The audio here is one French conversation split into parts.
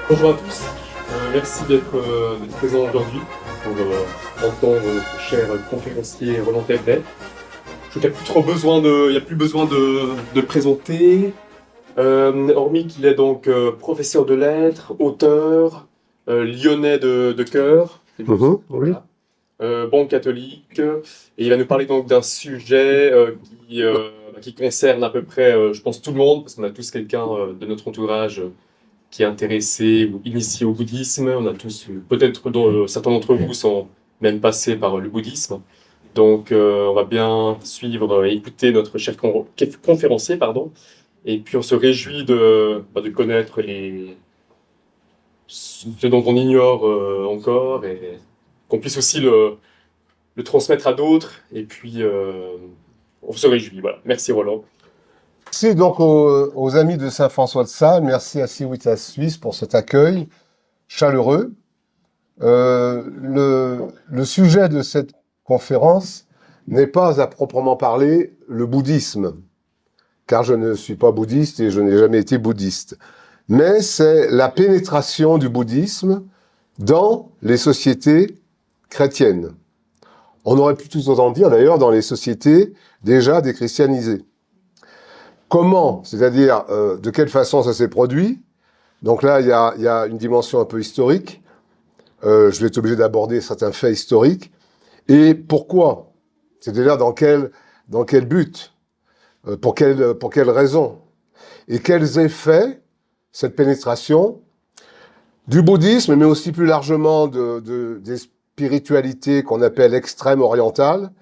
Bonjour à tous, merci d'être présents aujourd'hui pour entendre notre cher conférencier Roland Pellet. Je crois qu'il n'y a plus trop besoin il y a plus besoin de le présenter, hormis qu'il est donc professeur de lettres, auteur, lyonnais de cœur, Oui. voilà. Bon catholique, et il va nous parler donc d'un sujet qui concerne à peu près, je pense, tout le monde, parce qu'on a tous quelqu'un de notre entourage qui est intéressé ou initié au bouddhisme. On a tous, peut-être certains d'entre vous sont même passés par le bouddhisme. Donc, on va bien suivre et écouter notre cher conférencier, pardon. Et puis, on se réjouit de connaître ce dont on ignore encore et qu'on puisse aussi le transmettre à d'autres. Et puis, on se réjouit. Voilà. Merci, Roland. Merci donc aux amis de Saint-François de Sales, merci à Civitas Suisse pour cet accueil chaleureux. Le sujet de cette conférence n'est pas à proprement parler le bouddhisme, car je ne suis pas bouddhiste et je n'ai jamais été bouddhiste, mais c'est la pénétration du bouddhisme dans les sociétés chrétiennes. On aurait pu tout autant dire d'ailleurs dans les sociétés déjà déchristianisées. Comment, c'est-à-dire de quelle façon ça s'est produit? Donc là, il y a une dimension un peu historique. Je vais être obligé d'aborder certains faits historiques. Et pourquoi? C'est-à-dire dans quel but? Pour quelle raison? Et quels effets cette pénétration du bouddhisme, mais aussi plus largement des spiritualités qu'on appelle extrêmes orientales,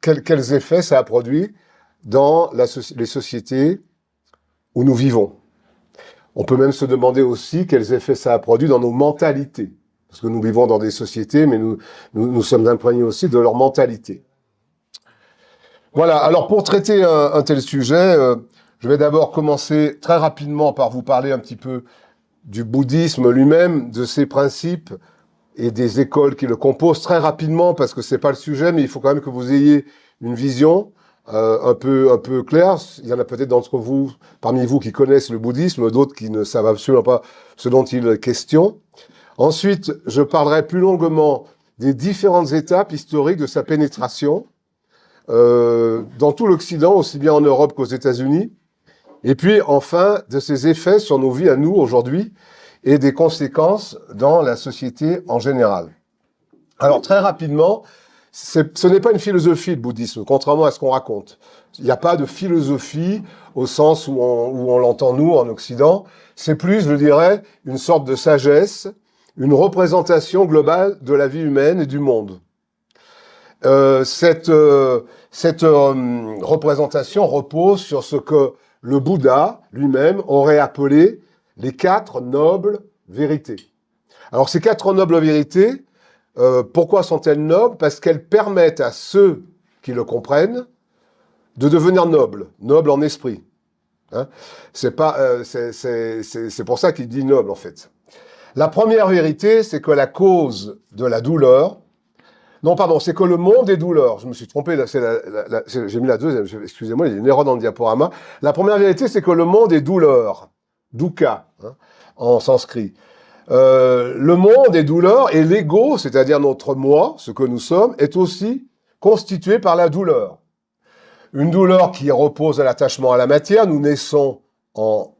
quels effets ça a produit dans les sociétés où nous vivons. On peut même se demander aussi quels effets ça a produit dans nos mentalités. Parce que nous vivons dans des sociétés, mais nous sommes imprégnés aussi de leur mentalité. Voilà, alors pour traiter un tel sujet, je vais d'abord commencer très rapidement par vous parler un petit peu du bouddhisme lui-même, de ses principes et des écoles qui le composent, très rapidement, parce que c'est pas le sujet, mais il faut quand même que vous ayez une vision un peu clair. Il y en a peut-être d'entre vous, parmi vous, qui connaissent le bouddhisme, d'autres qui ne savent absolument pas ce dont il est question. Ensuite, je parlerai plus longuement des différentes étapes historiques de sa pénétration dans tout l'Occident, aussi bien en Europe qu'aux États-Unis. Et puis, enfin, de ses effets sur nos vies à nous aujourd'hui et des conséquences dans la société en général. Alors, très rapidement, ce n'est pas une philosophie, le bouddhisme, contrairement à ce qu'on raconte. Il n'y a pas de philosophie au sens où on l'entend, nous, en Occident. C'est plus, je dirais, une sorte de sagesse, une représentation globale de la vie humaine et du monde. Cette représentation repose sur ce que le Bouddha lui-même aurait appelé les 4 nobles vérités. Alors, ces 4 nobles vérités, pourquoi sont-elles nobles? Parce qu'elles permettent à ceux qui le comprennent de devenir nobles en esprit. Hein, c'est pour ça qu'il dit noble, en fait. La première vérité, c'est que la cause de la douleur, non, pardon, c'est que le monde est douleur. Je me suis trompé, j'ai mis la deuxième, excusez-moi, il y a une erreur dans le diaporama. La première vérité, c'est que le monde est douleur. Dukkha, hein, en sanskrit. Le monde est douleur et l'ego, c'est-à-dire notre moi, ce que nous sommes, est aussi constitué par la douleur. Une douleur qui repose à l'attachement à la matière. Nous naissons en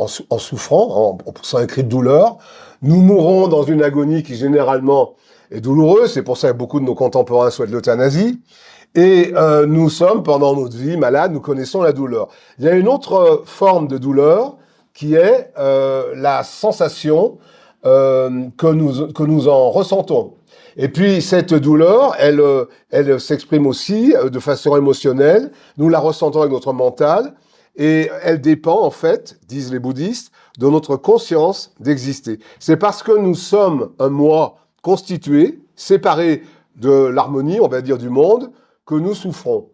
souffrant, en poussant un cri de douleur. Nous mourrons dans une agonie qui généralement est douloureuse. C'est pour ça que beaucoup de nos contemporains souhaitent l'euthanasie. Et nous sommes, pendant notre vie, malades, nous connaissons la douleur. Il y a une autre forme de douleur qui est la sensation que nous en ressentons. Et puis cette douleur, elle s'exprime aussi de façon émotionnelle. Nous la ressentons avec notre mental et elle dépend en fait, disent les bouddhistes, de notre conscience d'exister. C'est parce que nous sommes un moi constitué, séparé de l'harmonie, on va dire, du monde, que nous souffrons.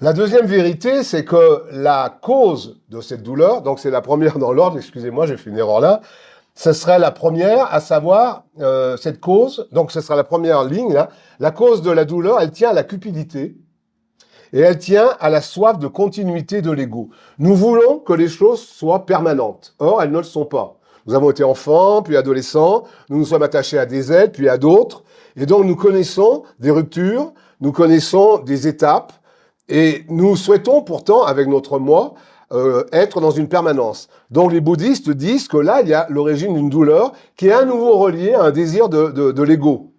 La deuxième vérité, c'est que la cause de cette douleur, donc c'est la première dans l'ordre, excusez-moi, j'ai fait une erreur là, ce serait la première, à savoir cette cause, donc ce sera la première ligne là, la cause de la douleur, elle tient à la cupidité, et elle tient à la soif de continuité de l'ego. Nous voulons que les choses soient permanentes. Or, elles ne le sont pas. Nous avons été enfants, puis adolescents, nous nous sommes attachés à des êtres, puis à d'autres, et donc nous connaissons des ruptures, nous connaissons des étapes, et nous souhaitons pourtant, avec notre moi, être dans une permanence. Donc les bouddhistes disent que là, il y a l'origine d'une douleur qui est à nouveau reliée à un désir de l'ego,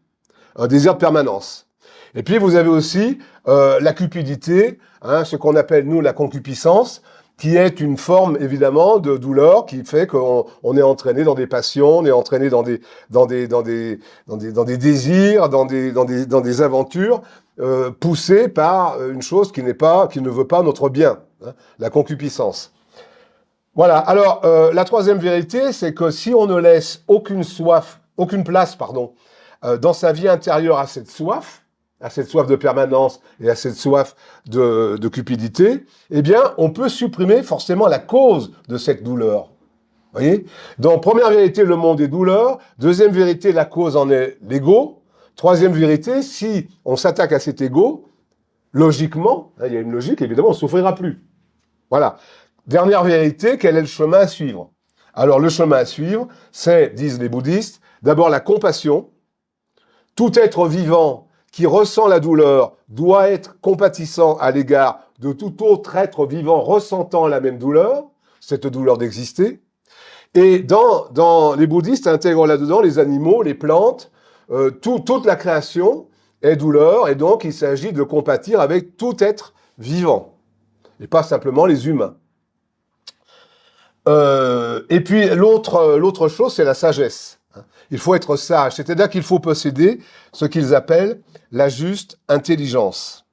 un désir de permanence. Et puis vous avez aussi la cupidité, hein, ce qu'on appelle nous la concupiscence, qui est une forme évidemment de douleur qui fait qu'on est entraîné dans des passions, on est entraîné dans des désirs, dans des aventures poussées par une chose qui ne veut pas notre bien, hein, la concupiscence. Voilà. Alors la troisième vérité, c'est que si on ne laisse aucune place, dans sa vie intérieure à cette soif de permanence et à cette soif de cupidité, eh bien, on peut supprimer forcément la cause de cette douleur. Vous voyez ? Donc, première vérité, le monde est douleur. Deuxième vérité, la cause en est l'ego. Troisième vérité, si on s'attaque à cet ego, logiquement, hein, il y a une logique, évidemment, on ne souffrira plus. Voilà. Dernière vérité, quel est le chemin à suivre ? Alors, le chemin à suivre, c'est, disent les bouddhistes, d'abord la compassion. Tout être vivant qui ressent la douleur doit être compatissant à l'égard de tout autre être vivant ressentant la même douleur, cette douleur d'exister. Et dans les bouddhistes intègrent là-dedans les animaux, les plantes, toute la création est douleur, et donc il s'agit de compatir avec tout être vivant, et pas simplement les humains. Et puis l'autre chose, c'est la sagesse. Il faut être sage, c'est-à-dire qu'il faut posséder ce qu'ils appellent la juste intelligence.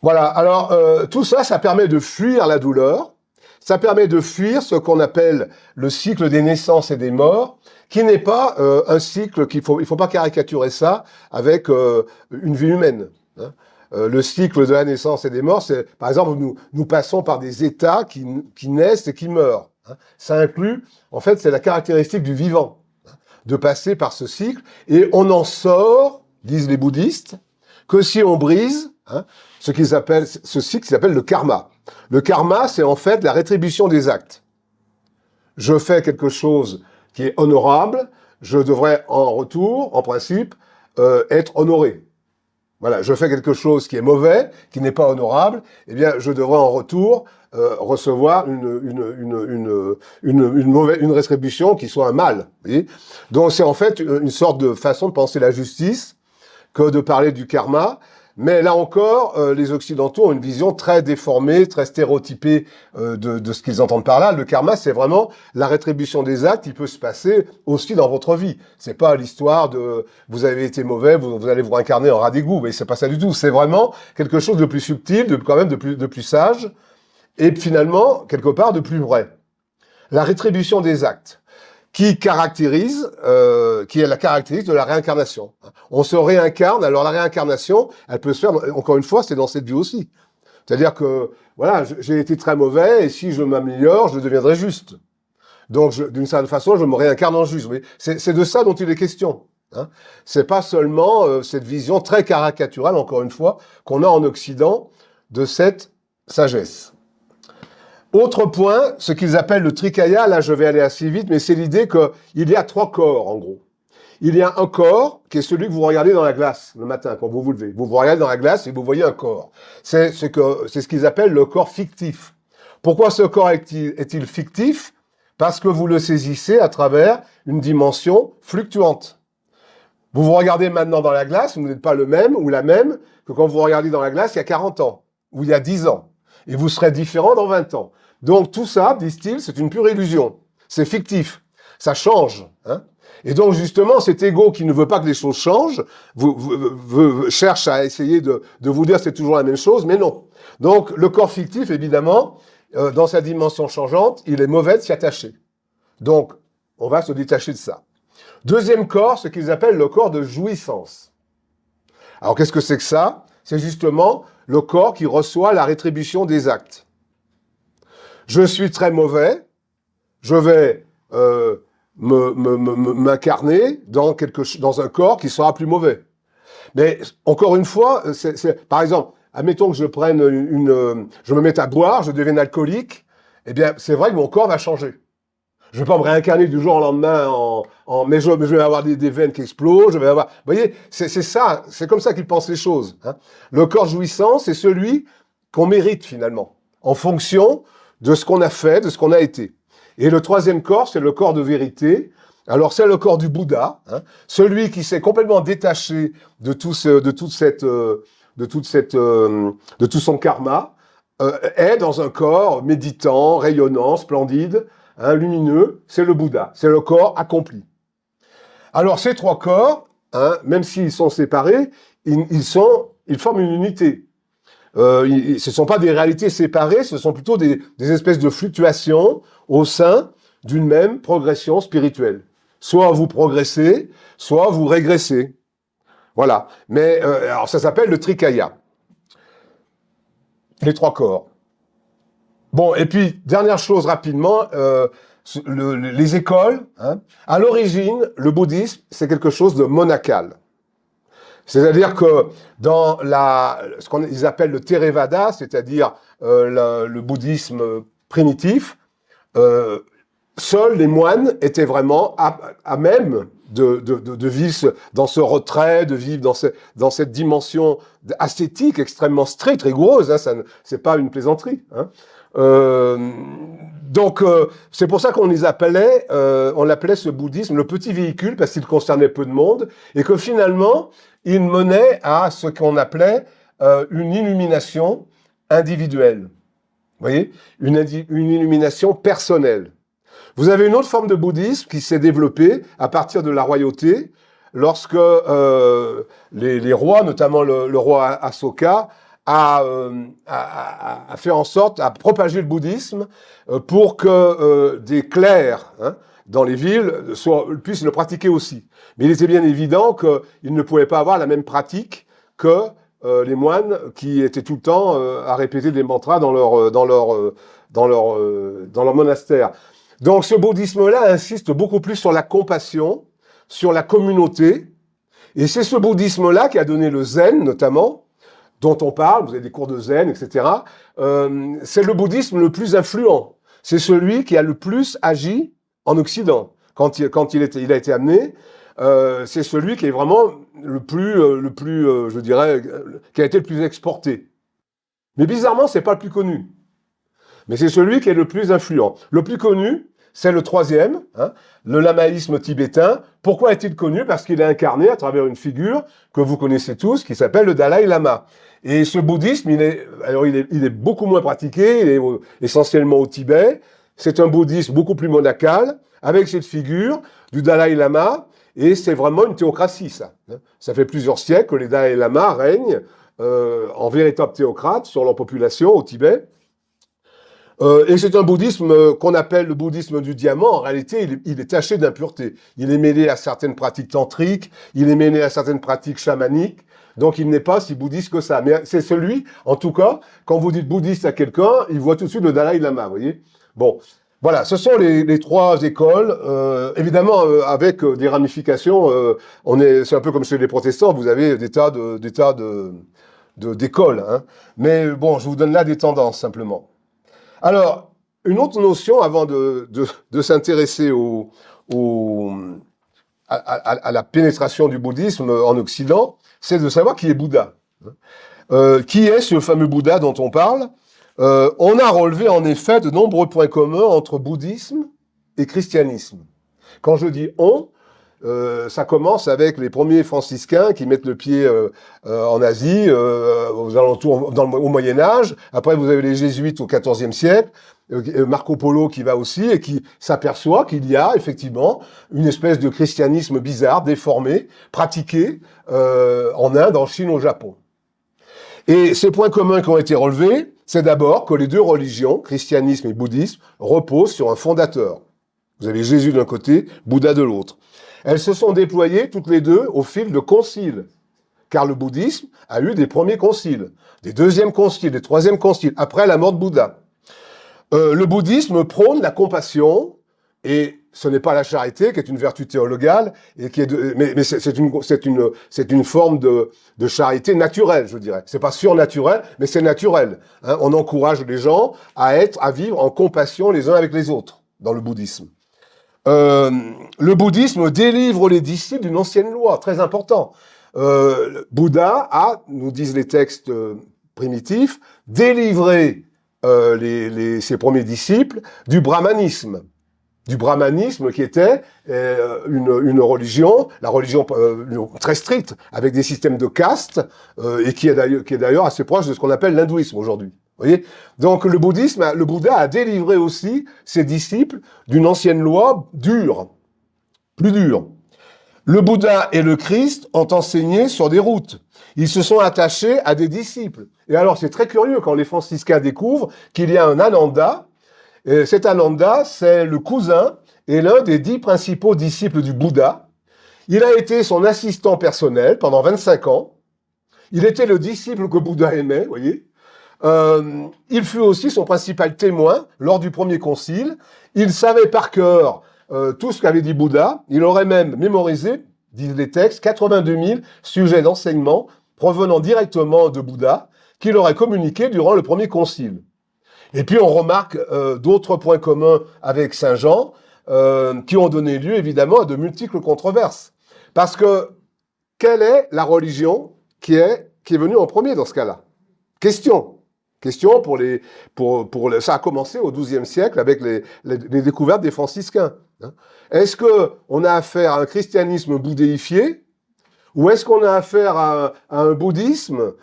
Voilà, alors tout ça, ça permet de fuir la douleur, ça permet de fuir ce qu'on appelle le cycle des naissances et des morts, qui n'est pas un cycle il faut pas caricaturer ça avec une vie humaine, hein. Le cycle de la naissance et des morts, c'est, par exemple, nous passons par des états qui naissent et qui meurent. Ça inclut, en fait, c'est la caractéristique du vivant, de passer par ce cycle, et on en sort, disent les bouddhistes, que si on brise ce cycle qui s'appelle le karma. Le karma, c'est en fait la rétribution des actes. Je fais quelque chose qui est honorable, je devrais en retour, en principe, être honoré. Voilà, je fais quelque chose qui est mauvais, qui n'est pas honorable, eh bien, je devrais en retour recevoir une rétribution qui soit un mal. Vous voyez ? Donc, c'est en fait une sorte de façon de penser la justice que de parler du karma. Mais là encore, les Occidentaux ont une vision très déformée, très stéréotypée de ce qu'ils entendent par là. Le karma, c'est vraiment la rétribution des actes qui peut se passer aussi dans votre vie. C'est pas l'histoire de vous avez été mauvais, vous allez vous incarner en rat d'égout. Mais c'est pas ça du tout. C'est vraiment quelque chose de plus subtil, de plus sage, et finalement, quelque part, de plus vrai. La rétribution des actes, qui est la caractéristique de la réincarnation. On se réincarne, alors la réincarnation, elle peut se faire, encore une fois, c'est dans cette vie aussi. C'est-à-dire que, voilà, j'ai été très mauvais, et si je m'améliore, je deviendrai juste. Donc, d'une certaine façon, je me réincarne en juste. C'est de ça dont il est question. Hein. C'est pas seulement cette vision très caricaturale, encore une fois, qu'on a en Occident de cette sagesse. Autre point, ce qu'ils appellent le trikaya, là je vais aller assez vite, mais c'est l'idée qu'il y a 3 corps en gros. Il y a un corps qui est celui que vous regardez dans la glace le matin quand vous vous levez. Vous regardez dans la glace et vous voyez un corps. C'est ce qu'ils appellent le corps fictif. Pourquoi ce corps est-il fictif ? Parce que vous le saisissez à travers une dimension fluctuante. Vous vous regardez maintenant dans la glace, vous n'êtes pas le même ou la même que quand vous regardez dans la glace il y a 40 ans ou il y a 10 ans. Et vous serez différent dans 20 ans. Donc tout ça, disent-ils, c'est une pure illusion. C'est fictif. Ça change. Hein. Et donc justement, cet ego qui ne veut pas que les choses changent, cherche à essayer de vous dire c'est toujours la même chose, mais non. Donc le corps fictif, évidemment, dans sa dimension changeante, il est mauvais de s'y attacher. Donc on va se détacher de ça. Deuxième corps, ce qu'ils appellent le corps de jouissance. Alors qu'est-ce que c'est que ça ? C'est justement le corps qui reçoit la rétribution des actes. Je suis très mauvais, je vais m'incarner dans un corps qui sera plus mauvais. Mais encore une fois, par exemple, admettons que je prenne je me mette à boire, je devienne alcoolique, eh bien, c'est vrai que mon corps va changer. Je vais pas me réincarner du jour au lendemain mais je vais avoir des veines qui explosent, je vais avoir, vous voyez, c'est ça, c'est comme ça qu'il pense les choses, hein. Le corps jouissant, c'est celui qu'on mérite finalement, en fonction de ce qu'on a fait, de ce qu'on a été. Et le troisième corps, c'est le corps de vérité. Alors c'est le corps du Bouddha, hein, celui qui s'est complètement détaché de tout son karma, est dans un corps méditant, rayonnant, splendide, hein, lumineux. C'est le Bouddha, c'est le corps accompli. Alors ces trois corps, hein, même s'ils sont séparés, ils forment une unité. Ce ne sont pas des réalités séparées, ce sont plutôt des espèces de fluctuations au sein d'une même progression spirituelle. Soit vous progressez, soit vous régressez. Voilà. Mais alors ça s'appelle le Trikaya. Les trois corps. Bon, et puis, dernière chose rapidement, les écoles. Hein. À l'origine, le bouddhisme, c'est quelque chose de monacal. C'est-à-dire que dans ce qu'ils appellent le Theravada, c'est-à-dire le bouddhisme primitif, seuls les moines étaient vraiment à même de vivre dans ce retrait, de vivre dans cette dimension ascétique extrêmement stricte, rigoureuse. Hein, c'est pas une plaisanterie. Hein. Donc c'est pour ça qu'on l'appelait ce bouddhisme le petit véhicule, parce qu'il concernait peu de monde, et que finalement il menait à ce qu'on appelait une illumination individuelle. Vous voyez, une illumination personnelle. Vous avez une autre forme de bouddhisme qui s'est développée à partir de la royauté, lorsque les rois, notamment le roi Asoka, a fait en sorte, à propager le bouddhisme pour que des clercs, hein, dans les villes puissent le pratiquer aussi. Mais il était bien évident qu'ils ne pouvaient pas avoir la même pratique que les moines qui étaient tout le temps à répéter des mantras dans leur monastère. Donc ce bouddhisme-là insiste beaucoup plus sur la compassion, sur la communauté, et c'est ce bouddhisme-là qui a donné le zen, notamment, dont on parle, vous avez des cours de zen, etc. C'est le bouddhisme le plus influent. C'est celui qui a le plus agi en Occident. Quand il a été amené, c'est celui qui est vraiment le plus, je dirais, qui a été le plus exporté. Mais bizarrement, c'est pas le plus connu. Mais c'est celui qui est le plus influent. Le plus connu, c'est le troisième, hein, le lamaïsme tibétain. Pourquoi est-il connu? Parce qu'il est incarné à travers une figure que vous connaissez tous, qui s'appelle le Dalai Lama. Et ce bouddhisme, il est beaucoup moins pratiqué, il est essentiellement au Tibet. C'est un bouddhisme beaucoup plus monacal, avec cette figure du Dalai Lama, et c'est vraiment une théocratie, ça. Ça fait plusieurs siècles que les Dalai Lama règnent en véritables théocrates sur leur population au Tibet. Et c'est un bouddhisme qu'on appelle le bouddhisme du diamant. En réalité, il est taché d'impureté. Il est mêlé à certaines pratiques tantriques, il est mêlé à certaines pratiques chamaniques. Donc, il n'est pas si bouddhiste que ça. Mais c'est celui, en tout cas, quand vous dites bouddhiste à quelqu'un, il voit tout de suite le Dalai Lama, vous voyez. Bon, voilà, ce sont les trois écoles. Évidemment, avec des ramifications, c'est un peu comme chez les protestants, vous avez des tas d'écoles. Hein. Mais bon, je vous donne là des tendances, simplement. Alors, une autre notion, avant de s'intéresser à la pénétration du bouddhisme en Occident, c'est de savoir qui est Bouddha. Qui est ce fameux Bouddha dont on parle? On a relevé en effet de nombreux points communs entre bouddhisme et christianisme. Quand je dis on, ça commence avec les premiers franciscains qui mettent le pied en Asie, aux alentours, au Moyen-Âge. Après, vous avez les jésuites au XIVe siècle, Marco Polo qui va aussi et qui s'aperçoit qu'il y a effectivement une espèce de christianisme bizarre, déformé, pratiqué en Inde, en Chine, au Japon. Et ces points communs qui ont été relevés, c'est d'abord que les deux religions, christianisme et bouddhisme, reposent sur un fondateur. Vous avez Jésus d'un côté, Bouddha de l'autre. Elles se sont déployées toutes les deux au fil de conciles, car le bouddhisme a eu des premiers conciles, des deuxièmes conciles, des troisièmes conciles, après la mort de Bouddha. Le bouddhisme prône la compassion et ce n'est pas la charité qui est une vertu théologale et qui est mais c'est une forme de charité naturelle, je dirais. C'est pas surnaturel, mais c'est naturel. Hein. On encourage les gens à vivre en compassion les uns avec les autres dans le bouddhisme. Le bouddhisme délivre les disciples d'une ancienne loi, très important. Bouddha a, nous disent les textes primitifs, délivré ses premiers disciples du brahmanisme. Du brahmanisme qui était une religion, la religion très stricte, avec des systèmes de castes, et qui est d'ailleurs assez proche de ce qu'on appelle l'hindouisme aujourd'hui. Vous voyez ? Donc le Bouddha a délivré aussi ses disciples d'une ancienne loi dure, plus dure. Le Bouddha et le Christ ont enseigné sur des routes. Ils se sont attachés à des disciples. Et alors c'est très curieux quand les franciscains découvrent qu'il y a un Ananda. Et cet Ananda, c'est le cousin et l'un des 10 principaux disciples du Bouddha. Il a été son assistant personnel pendant 25 ans. Il était le disciple que Bouddha aimait, vous voyez. Il fut aussi son principal témoin lors du premier concile. Il savait par cœur tout ce qu'avait dit Bouddha. Il aurait même mémorisé, disent les textes, 82 000 sujets d'enseignement provenant directement de Bouddha qu'il aurait communiqué durant le premier concile. Et puis on remarque d'autres points communs avec Saint Jean qui ont donné lieu évidemment à de multiples controverses. Parce que quelle est la religion qui est venue en premier dans ce cas-là? Question ça a commencé au XIIe siècle avec les découvertes des franciscains. Hein. Est-ce que on a affaire à un christianisme bouddhéifié ou est-ce qu'on a affaire à un bouddhisme,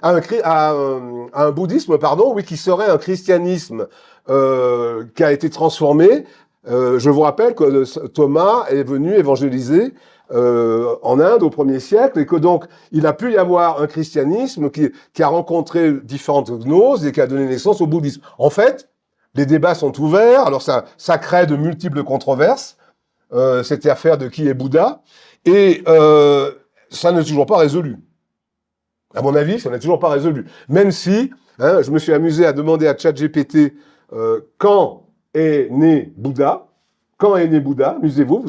qui serait un christianisme qui a été transformé? Je vous rappelle que Thomas est venu évangéliser en Inde au 1er siècle et que donc il a pu y avoir un christianisme qui a rencontré différentes gnoses et qui a donné naissance au bouddhisme. En fait, les débats sont ouverts, alors ça crée de multiples controverses, cette affaire de qui est Bouddha, et ça n'est toujours pas résolu. À mon avis, ça n'est toujours pas résolu. Même si, je me suis amusé à demander à ChatGPT quand est né Bouddha. Quand est né Bouddha, amusez-vous,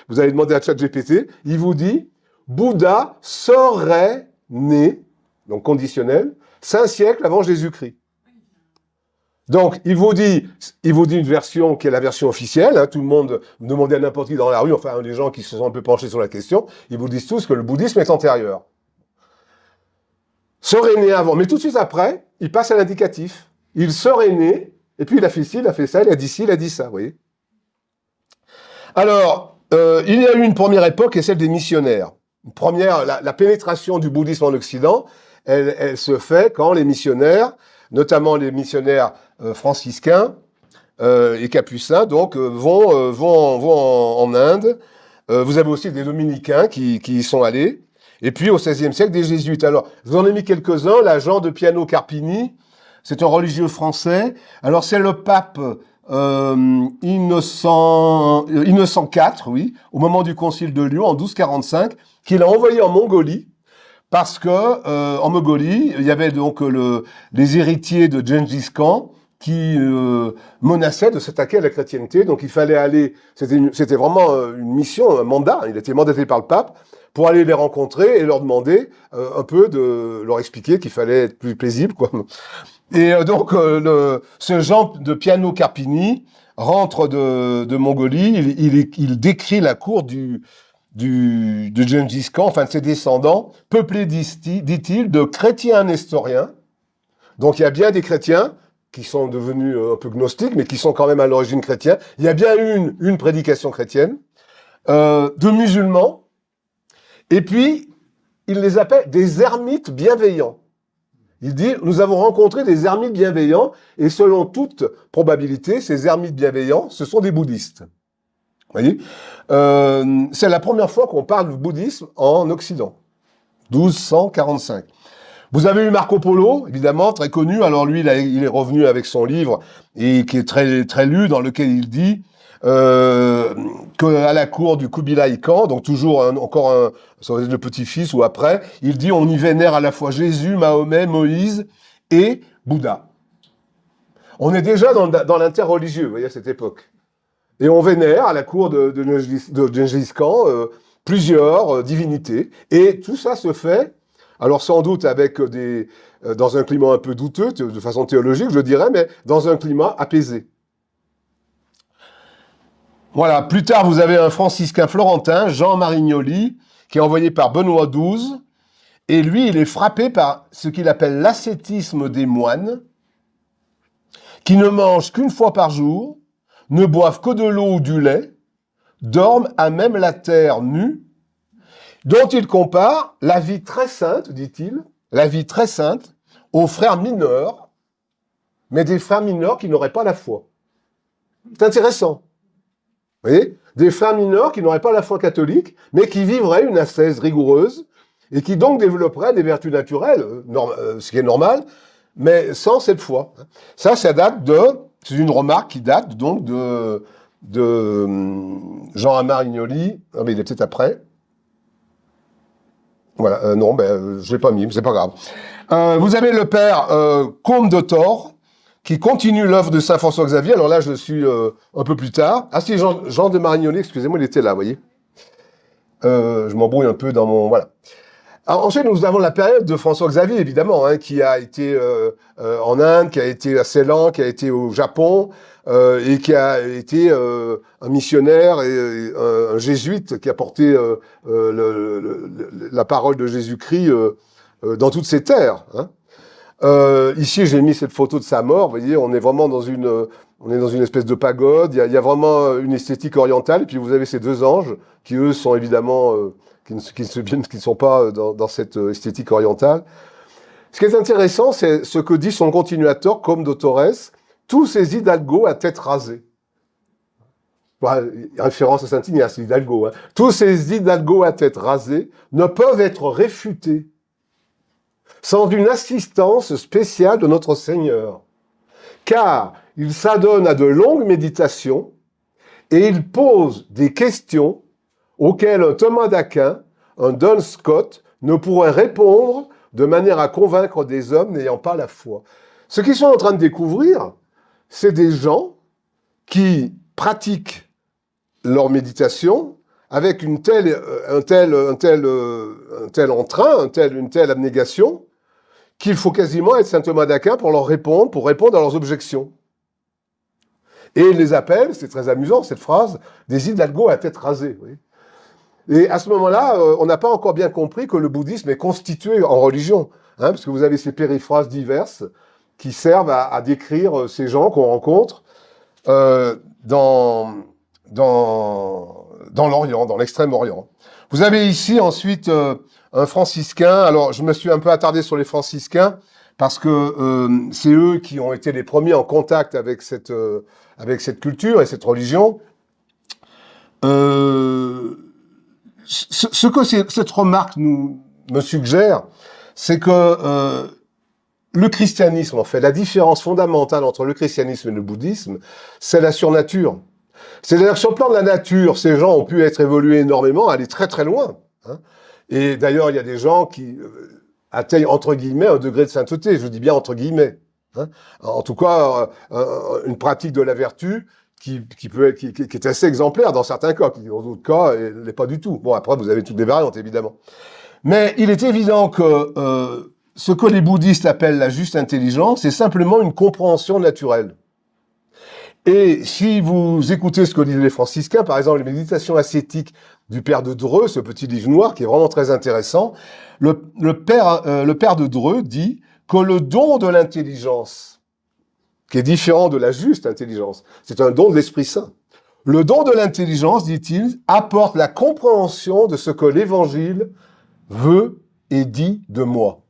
vous allez demander à ChatGPT, il vous dit Bouddha serait né, donc conditionnel, 5 siècles avant Jésus-Christ. Donc, il vous dit une version qui est la version officielle, hein, tout le monde, demandez à n'importe qui dans la rue, enfin, les gens qui se sont un peu penchés sur la question, ils vous disent tous que le bouddhisme est antérieur. Serait né avant, mais tout de suite après, il passe à l'indicatif. Il serait né, et puis il a fait ci, il a fait ça, il a dit ça, vous voyez. Alors, il y a eu une première époque, qui est celle des missionnaires. La pénétration du bouddhisme en Occident, elle se fait quand les missionnaires, notamment les missionnaires franciscains et capucins, donc vont en Inde. Vous avez aussi des dominicains qui y sont allés. Et puis au XVIe siècle, des jésuites. Alors, je vous en ai mis quelques-uns. Là, Jean de Piano Carpini, c'est un religieux français. Alors, c'est le pape Innocent IV, oui, au moment du concile de Lyon en 1245, qu'il a envoyé en Mongolie. Parce que en Mongolie, il y avait donc les héritiers de Gengis Khan qui menaçaient de s'attaquer à la chrétienté. Donc il fallait aller, c'était vraiment une mission, un mandat. Il était mandaté par le pape pour aller les rencontrer et leur demander un peu de leur expliquer qu'il fallait être plus paisible, quoi. Et donc ce Jean de Piano Carpini rentre de Mongolie. Il décrit la cour de Gengis Khan, enfin de ses descendants, peuplés, dit-il, de chrétiens nestoriens. Donc il y a bien des chrétiens qui sont devenus un peu gnostiques, mais qui sont quand même à l'origine chrétiens. Il y a bien une prédication chrétienne, de musulmans, et puis il les appelle des ermites bienveillants. Il dit, nous avons rencontré des ermites bienveillants, et selon toute probabilité, ces ermites bienveillants, ce sont des bouddhistes. Vous voyez, c'est la première fois qu'on parle du bouddhisme en Occident. 1245. Vous avez eu Marco Polo, évidemment, très connu. Alors lui, il est revenu avec son livre, et qui est très, très lu, dans lequel il dit qu'à la cour du Kubilai Khan, donc toujours ça va être le petit-fils ou après, il dit on y vénère à la fois Jésus, Mahomet, Moïse et Bouddha. On est déjà dans l'interreligieux, vous voyez, à cette époque. Et on vénère à la cour de Gengis Khan plusieurs divinités. Et tout ça se fait, alors sans doute avec dans un climat un peu douteux, de façon théologique, je dirais, mais dans un climat apaisé. Voilà, plus tard, vous avez un franciscain florentin, Jean Marignoli, qui est envoyé par Benoît XII, et lui, il est frappé par ce qu'il appelle l'ascétisme des moines, qui ne mangent qu'une fois par jour, ne boivent que de l'eau ou du lait, dorment à même la terre nue, dont il compare la vie très sainte, dit-il, la vie très sainte, aux frères mineurs, mais des frères mineurs qui n'auraient pas la foi. C'est intéressant. Vous voyez, des frères mineurs qui n'auraient pas la foi catholique, mais qui vivraient une ascèse rigoureuse, et qui donc développeraient des vertus naturelles, ce qui est normal, mais sans cette foi. Ça date c'est une remarque qui date donc de Jean Marignoli. Ah, mais il est peut-être après. Voilà, non, je l'ai pas mis, mais c'est pas grave. Vous avez le père Comte de Thor, qui continue l'œuvre de saint François Xavier. Alors là, je suis un peu plus tard. Ah si, Jean de Marignoli, excusez-moi, il était là, vous voyez. Je m'embrouille un peu dans mon... Voilà. Alors, ensuite, nous avons la période de François Xavier, évidemment, hein, qui a été en Inde, qui a été à Ceylan, qui a été au Japon, et qui a été un missionnaire et un jésuite qui a porté la parole de Jésus-Christ dans toutes ces terres. Hein. Ici, j'ai mis cette photo de sa mort. Vous voyez, on est vraiment dans une espèce de pagode. Il y a vraiment une esthétique orientale. Et puis vous avez ces deux anges qui, eux, sont évidemment qui ne sont pas dans cette esthétique orientale. Ce qui est intéressant, c'est ce que dit son continuateur, Comte de Torres, tous ces hidalgos à tête rasée. Voilà, référence à Saint-Ignace, Hidalgo. Hein. Tous ces hidalgos à tête rasée ne peuvent être réfutés sans une assistance spéciale de notre Seigneur, car il s'adonne à de longues méditations et il pose des questions auxquelles un Thomas d'Aquin, un Duns Scott, ne pourrait répondre de manière à convaincre des hommes n'ayant pas la foi. Ce qu'ils sont en train de découvrir, c'est des gens qui pratiquent leur méditation avec un tel entrain, une telle abnégation, qu'il faut quasiment être saint Thomas d'Aquin pour répondre à leurs objections. Et il les appelle, c'est très amusant cette phrase, des hidalgos à tête rasée. Oui. Et à ce moment-là, on n'a pas encore bien compris que le bouddhisme est constitué en religion, hein, parce que vous avez ces périphrases diverses qui servent à décrire ces gens qu'on rencontre dans l'Orient, dans l'Extrême-Orient. Vous avez ici ensuite un franciscain. Alors, je me suis un peu attardé sur les franciscains parce que c'est eux qui ont été les premiers en contact avec cette culture et cette religion. Ce que cette remarque me suggère, c'est que le christianisme, en fait, la différence fondamentale entre le christianisme et le bouddhisme, c'est la surnature. C'est-à-dire que sur le plan de la nature, ces gens ont pu être évolués énormément, aller très très loin. Hein. Et d'ailleurs, il y a des gens qui atteignent, entre guillemets, un degré de sainteté. Je dis bien entre guillemets. Hein. En tout cas, une pratique de la vertu qui est assez exemplaire dans certains cas, qui dans d'autres cas, elle n'est pas du tout. Bon, après, vous avez toutes les variantes, évidemment. Mais il est évident que ce que les bouddhistes appellent la juste intelligence, c'est simplement une compréhension naturelle. Et si vous écoutez ce que disent les franciscains, par exemple, les méditations ascétiques du père de Dreux, ce petit livre noir qui est vraiment très intéressant, le père de Dreux dit que le don de l'intelligence, qui est différent de la juste intelligence, c'est un don de l'Esprit Saint. Le don de l'intelligence, dit-il, apporte la compréhension de ce que l'Évangile veut et dit de moi.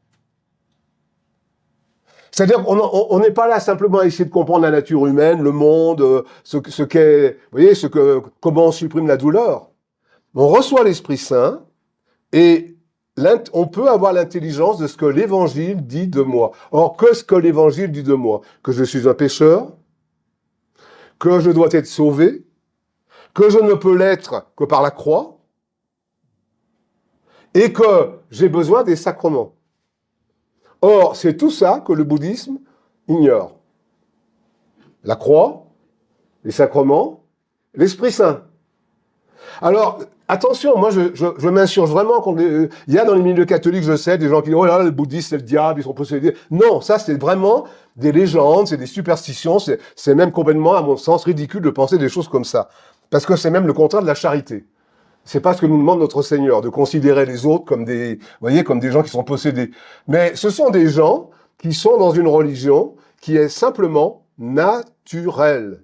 C'est-à-dire qu'on n'est pas là simplement à essayer de comprendre la nature humaine, le monde, ce qu'est, vous voyez, comment on supprime la douleur. On reçoit l'Esprit Saint et on peut avoir l'intelligence de ce que l'Évangile dit de moi. Or, qu'est-ce que l'Évangile dit de moi? Que je suis un pécheur, que je dois être sauvé, que je ne peux l'être que par la croix, et que j'ai besoin des sacrements. Or, c'est tout ça que le bouddhisme ignore. La croix, les sacrements, l'Esprit Saint. Alors, attention, moi je m'insurge vraiment contre il y a dans les milieux catholiques, je sais, des gens qui disent « Oh là, les bouddhistes, c'est le diable, ils sont possédés. » Non, ça c'est vraiment des légendes, c'est des superstitions, c'est même complètement, à mon sens, ridicule de penser des choses comme ça. Parce que c'est même le contraire de la charité. C'est pas ce que nous demande notre Seigneur, de considérer les autres comme des, vous voyez, comme des gens qui sont possédés. Mais ce sont des gens qui sont dans une religion qui est simplement naturelle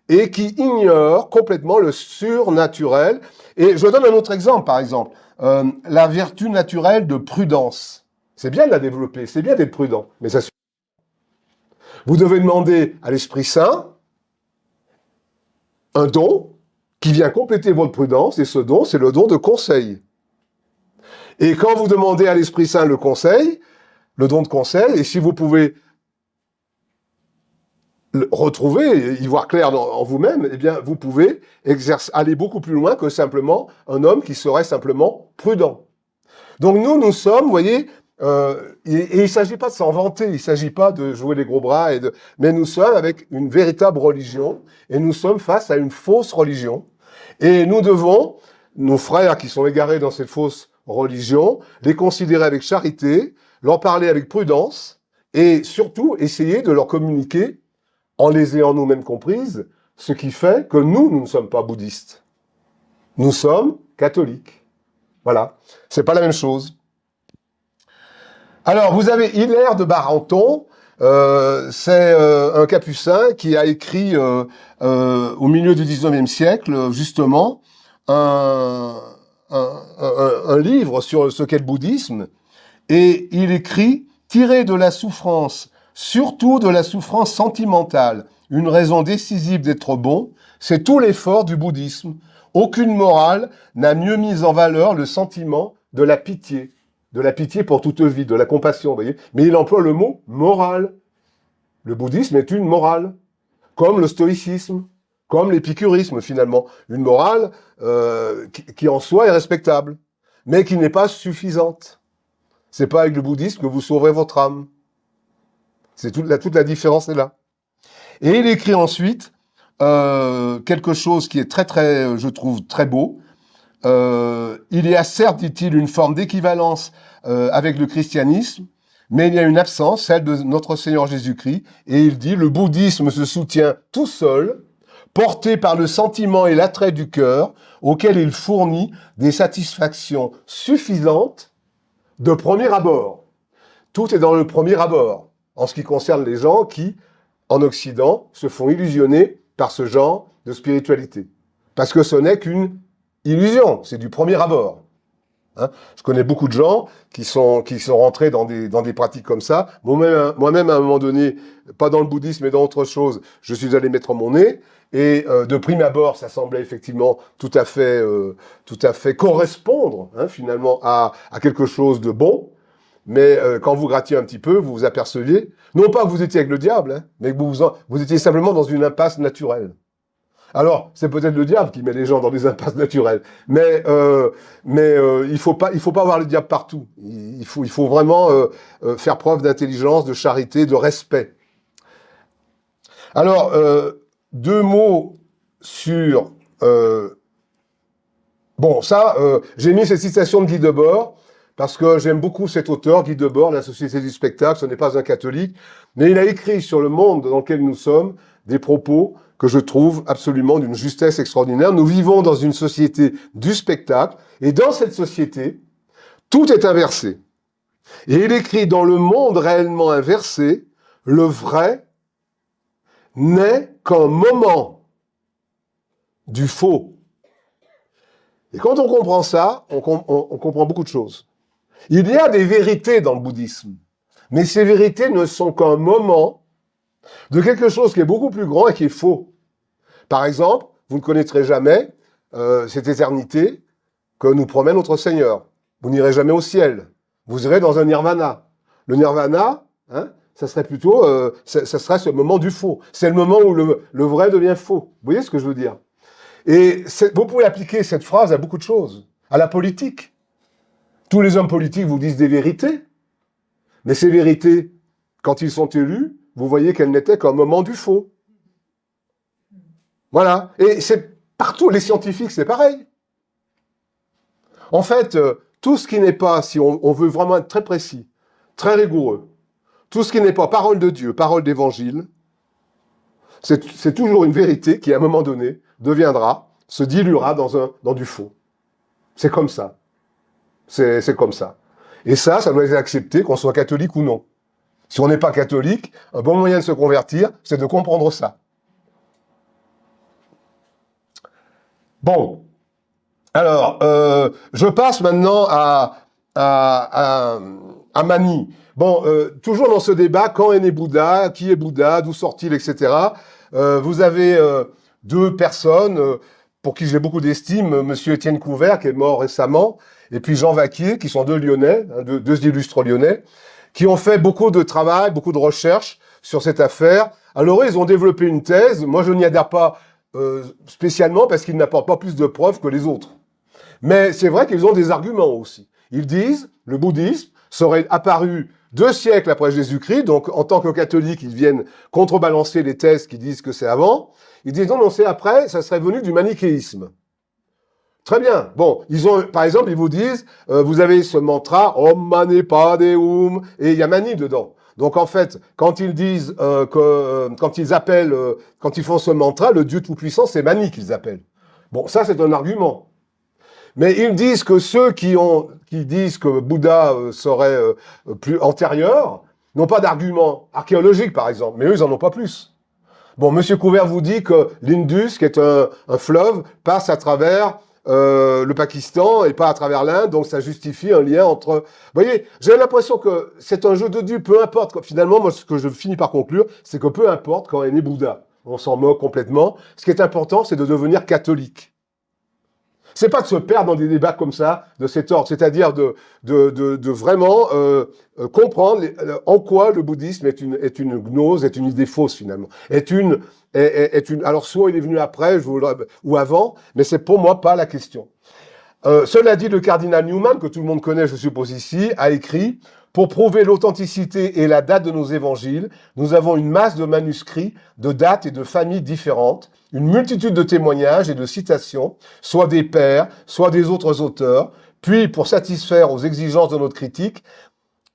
et qui ignorent complètement le surnaturel. Et je donne un autre exemple, par exemple, la vertu naturelle de prudence. C'est bien de la développer, c'est bien d'être prudent, mais ça suffit. Vous devez demander à l'Esprit Saint un don qui vient compléter votre prudence, et ce don, c'est le don de conseil. Et quand vous demandez à l'Esprit Saint le conseil, le don de conseil, et si vous pouvez le retrouver, y voir clair en vous-même, eh bien, vous pouvez aller beaucoup plus loin que simplement un homme qui serait simplement prudent. Donc nous sommes, vous voyez, et il ne s'agit pas de s'en vanter, il ne s'agit pas de jouer les gros bras, mais nous sommes avec une véritable religion, et nous sommes face à une fausse religion, et nous devons, nos frères qui sont égarés dans cette fausse religion, les considérer avec charité, leur parler avec prudence, et surtout essayer de leur communiquer, en les ayant nous-mêmes comprises, ce qui fait que nous ne sommes pas bouddhistes. Nous sommes catholiques. Voilà. C'est pas la même chose. Alors, vous avez Hilaire de Barenton, c'est un capucin qui a écrit au milieu du 19e siècle, justement, un livre sur ce qu'est le bouddhisme, et il écrit « Tirer de la souffrance, surtout de la souffrance sentimentale, une raison décisive d'être bon, c'est tout l'effort du bouddhisme. Aucune morale n'a mieux mis en valeur le sentiment de la pitié pour toute vie, de la compassion, vous voyez. Mais il emploie le mot morale. Le bouddhisme est une morale, comme le stoïcisme, comme l'épicurisme finalement. Une morale qui en soi est respectable, mais qui n'est pas suffisante. C'est pas avec le bouddhisme que vous sauverez votre âme. C'est toute la différence est là. Et il écrit ensuite quelque chose qui est très, je trouve, très beau. Il y a certes, dit-il, une forme d'équivalence avec le christianisme, mais il y a une absence, celle de notre Seigneur Jésus-Christ. Et il dit, le bouddhisme se soutient tout seul, porté par le sentiment et l'attrait du cœur, auquel il fournit des satisfactions suffisantes de premier abord. Tout est dans le premier abord, en ce qui concerne les gens qui, en Occident, se font illusionner par ce genre de spiritualité. Parce que ce n'est qu'une illusion, c'est du premier abord. Hein, je connais beaucoup de gens qui sont rentrés dans des pratiques comme ça. Moi-même, à un moment donné, pas dans le bouddhisme, mais dans autre chose, je suis allé mettre mon nez, et de prime abord, ça semblait effectivement tout à fait correspondre, hein, finalement, à quelque chose de bon. Mais quand vous grattiez un petit peu, vous vous aperceviez, non pas que vous étiez avec le diable, hein, mais que vous étiez simplement dans une impasse naturelle. Alors, c'est peut-être le diable qui met les gens dans des impasses naturelles, mais il faut pas voir le diable partout. Il faut vraiment faire preuve d'intelligence, de charité, de respect. Alors, deux mots sur... j'ai mis cette citation de Guy Debord, parce que j'aime beaucoup cet auteur, Guy Debord, La Société du spectacle, ce n'est pas un catholique, mais il a écrit sur le monde dans lequel nous sommes des propos que je trouve absolument d'une justesse extraordinaire. Nous vivons dans une société du spectacle, et dans cette société, tout est inversé. Et il écrit, dans le monde réellement inversé, le vrai n'est qu'un moment du faux. Et quand on comprend ça, on comprend beaucoup de choses. Il y a des vérités dans le bouddhisme, mais ces vérités ne sont qu'un moment de quelque chose qui est beaucoup plus grand et qui est faux. Par exemple, vous ne connaîtrez jamais cette éternité que nous promet notre Seigneur. Vous n'irez jamais au ciel. Vous irez dans un nirvana. Le nirvana, hein, ça serait plutôt, ça serait ce moment du faux. C'est le moment où le vrai devient faux. Vous voyez ce que je veux dire? Et vous pouvez appliquer cette phrase à beaucoup de choses. À la politique. Tous les hommes politiques vous disent des vérités. Mais ces vérités, quand ils sont élus, vous voyez qu'elles n'étaient qu'un moment du faux. Voilà. Et partout, les scientifiques, c'est pareil. En fait, tout ce qui n'est pas, si on veut vraiment être très précis, très rigoureux, tout ce qui n'est pas parole de Dieu, parole d'évangile, c'est toujours une vérité qui, à un moment donné, deviendra, se diluera dans du faux. C'est comme ça. C'est comme ça. Et ça doit être accepté, qu'on soit catholique ou non. Si on n'est pas catholique, un bon moyen de se convertir, c'est de comprendre ça. Bon. Alors, je passe maintenant à Mani. Bon, toujours dans ce débat, quand est né Bouddha, qui est Bouddha, d'où sort-il, etc. Vous avez deux personnes pour qui j'ai beaucoup d'estime, Monsieur Étienne Couvert, qui est mort récemment, et puis Jean Vaquier, qui sont deux Lyonnais, deux illustres Lyonnais, qui ont fait beaucoup de travail, beaucoup de recherches sur cette affaire. Alors, ils ont développé une thèse. Moi, je n'y adhère pas spécialement parce qu'ils n'apportent pas plus de preuves que les autres. Mais c'est vrai qu'ils ont des arguments aussi. Ils disent, le bouddhisme serait apparu 2 siècles après Jésus-Christ, donc en tant que catholiques, ils viennent contrebalancer les thèses qui disent que c'est avant. Ils disent non, c'est après, ça serait venu du manichéisme. Très bien. Bon, par exemple, ils vous disent, vous avez ce mantra, Om Mani Padme Hum, et il y a Mani dedans. Donc en fait, quand ils disent quand ils font ce mantra, le Dieu Tout-Puissant, c'est Mani qu'ils appellent. Bon, ça c'est un argument. Mais ils disent que ceux qui disent que Bouddha serait plus antérieur n'ont pas d'argument archéologique, par exemple. Mais eux, ils en ont pas plus. Bon, Monsieur Couvert vous dit que l'Indus, qui est un fleuve, passe à travers le Pakistan et pas à travers l'Inde, donc ça justifie un lien entre... Vous voyez, j'ai l'impression que c'est un jeu de Dieu, peu importe. Finalement, moi, ce que je finis par conclure, c'est que peu importe quand est né Bouddha. On s'en moque complètement. Ce qui est important, c'est de devenir catholique. C'est pas de se perdre dans des débats comme ça, de cet ordre, c'est-à-dire de vraiment comprendre en quoi le bouddhisme est une gnose, est une idée fausse finalement, alors soit il est venu après ou avant, mais c'est pour moi pas la question. Cela dit, le cardinal Newman, que tout le monde connaît, je suppose ici, a écrit: pour prouver l'authenticité et la date de nos évangiles, nous avons une masse de manuscrits, de dates et de familles différentes, une multitude de témoignages et de citations, soit des pères, soit des autres auteurs. Puis, pour satisfaire aux exigences de notre critique,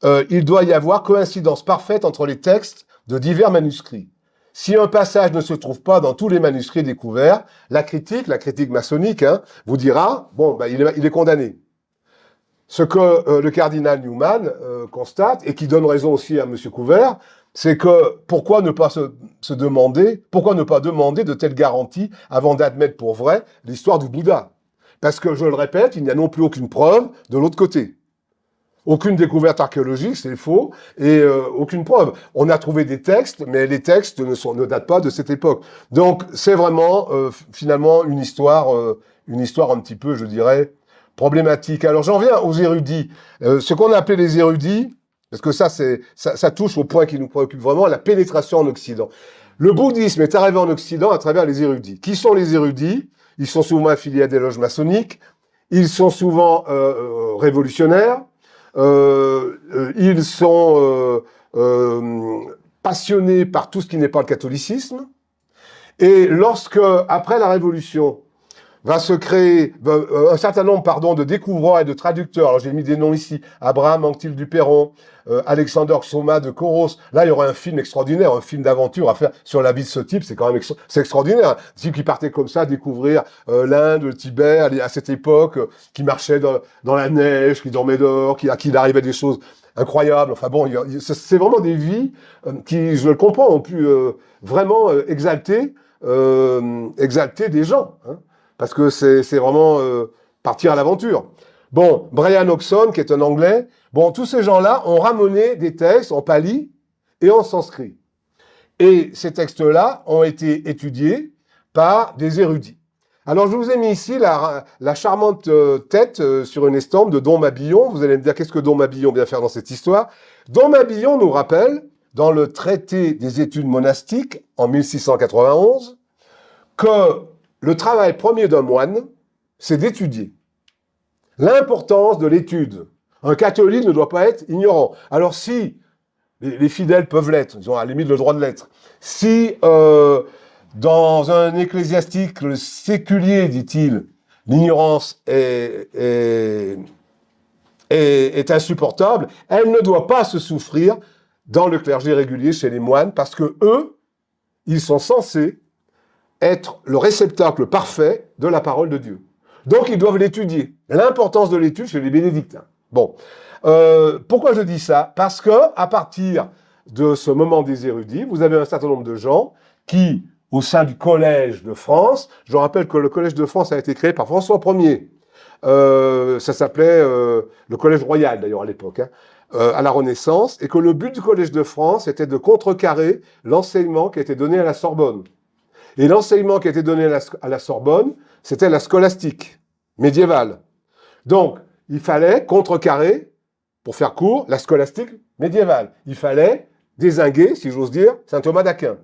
il doit y avoir coïncidence parfaite entre les textes de divers manuscrits. Si un passage ne se trouve pas dans tous les manuscrits découverts, la critique maçonnique, vous dira, bon, il est condamné. Ce que le cardinal Newman constate, et qui donne raison aussi à M. Couvert, c'est que pourquoi ne pas demander de telles garanties avant d'admettre pour vrai l'histoire du Bouddha? Parce que, je le répète, il n'y a non plus aucune preuve de l'autre côté. Aucune découverte archéologique, c'est faux, et aucune preuve. On a trouvé des textes, mais les textes ne datent pas de cette époque. Donc, c'est vraiment, finalement, une histoire un petit peu, je dirais, problématique. Alors, j'en viens aux érudits. Ce qu'on a appelé les érudits, parce que ça touche au point qui nous préoccupe vraiment, la pénétration en Occident. Le bouddhisme est arrivé en Occident à travers les érudits. Qui sont les érudits? Ils sont souvent affiliés à des loges maçonniques, ils sont souvent révolutionnaires, ils sont passionnés par tout ce qui n'est pas le catholicisme. Et lorsque, après la Révolution, va se créer un certain nombre, de découvreurs et de traducteurs. Alors j'ai mis des noms ici: Abraham Anctil du Perron, Alexander Soma de Coros. Là, il y aurait un film extraordinaire, un film d'aventure à faire sur la vie de ce type. C'est quand même c'est extraordinaire. Un type qui partait comme ça découvrir l'Inde, le Tibet à cette époque, qui marchait dans la neige, qui dormait dehors, à qui il arrivait des choses incroyables. Enfin bon, c'est vraiment des vies qui, je le comprends, ont pu vraiment exalter des gens. Parce que c'est vraiment partir à l'aventure. Bon, Brian Hodgson, qui est un Anglais, bon, tous ces gens-là ont ramené des textes en pali et en sanskrit. Et ces textes-là ont été étudiés par des érudits. Alors, je vous ai mis ici la charmante tête sur une estampe de Dom Mabillon. Vous allez me dire, qu'est-ce que Dom Mabillon vient faire dans cette histoire? Dom Mabillon nous rappelle, dans le traité des études monastiques, en 1691, que le travail premier d'un moine, c'est d'étudier. L'importance de l'étude. Un catholique ne doit pas être ignorant. Alors si les fidèles peuvent l'être, ils ont à la limite le droit de l'être, si Dans un ecclésiastique séculier, dit-il, l'ignorance est insupportable. Elle ne doit pas se souffrir dans le clergé régulier chez les moines, parce que eux, ils sont censés être le réceptacle parfait de la parole de Dieu. Donc, ils doivent l'étudier. L'importance de l'étude chez les bénédictins. Bon. Pourquoi je dis ça? Parce que, à partir de ce moment des érudits, vous avez un certain nombre de gens qui, au sein du Collège de France, je rappelle que le Collège de France a été créé par François Ier. Ça s'appelait le Collège royal, d'ailleurs, à l'époque, hein, à la Renaissance, et que le but du Collège de France était de contrecarrer l'enseignement qui était donné à la Sorbonne. Et l'enseignement qui était donné à la Sorbonne, c'était la scolastique médiévale. Donc, il fallait contrecarrer, pour faire court, la scolastique médiévale. Il fallait dézinguer, si j'ose dire, saint Thomas d'Aquin.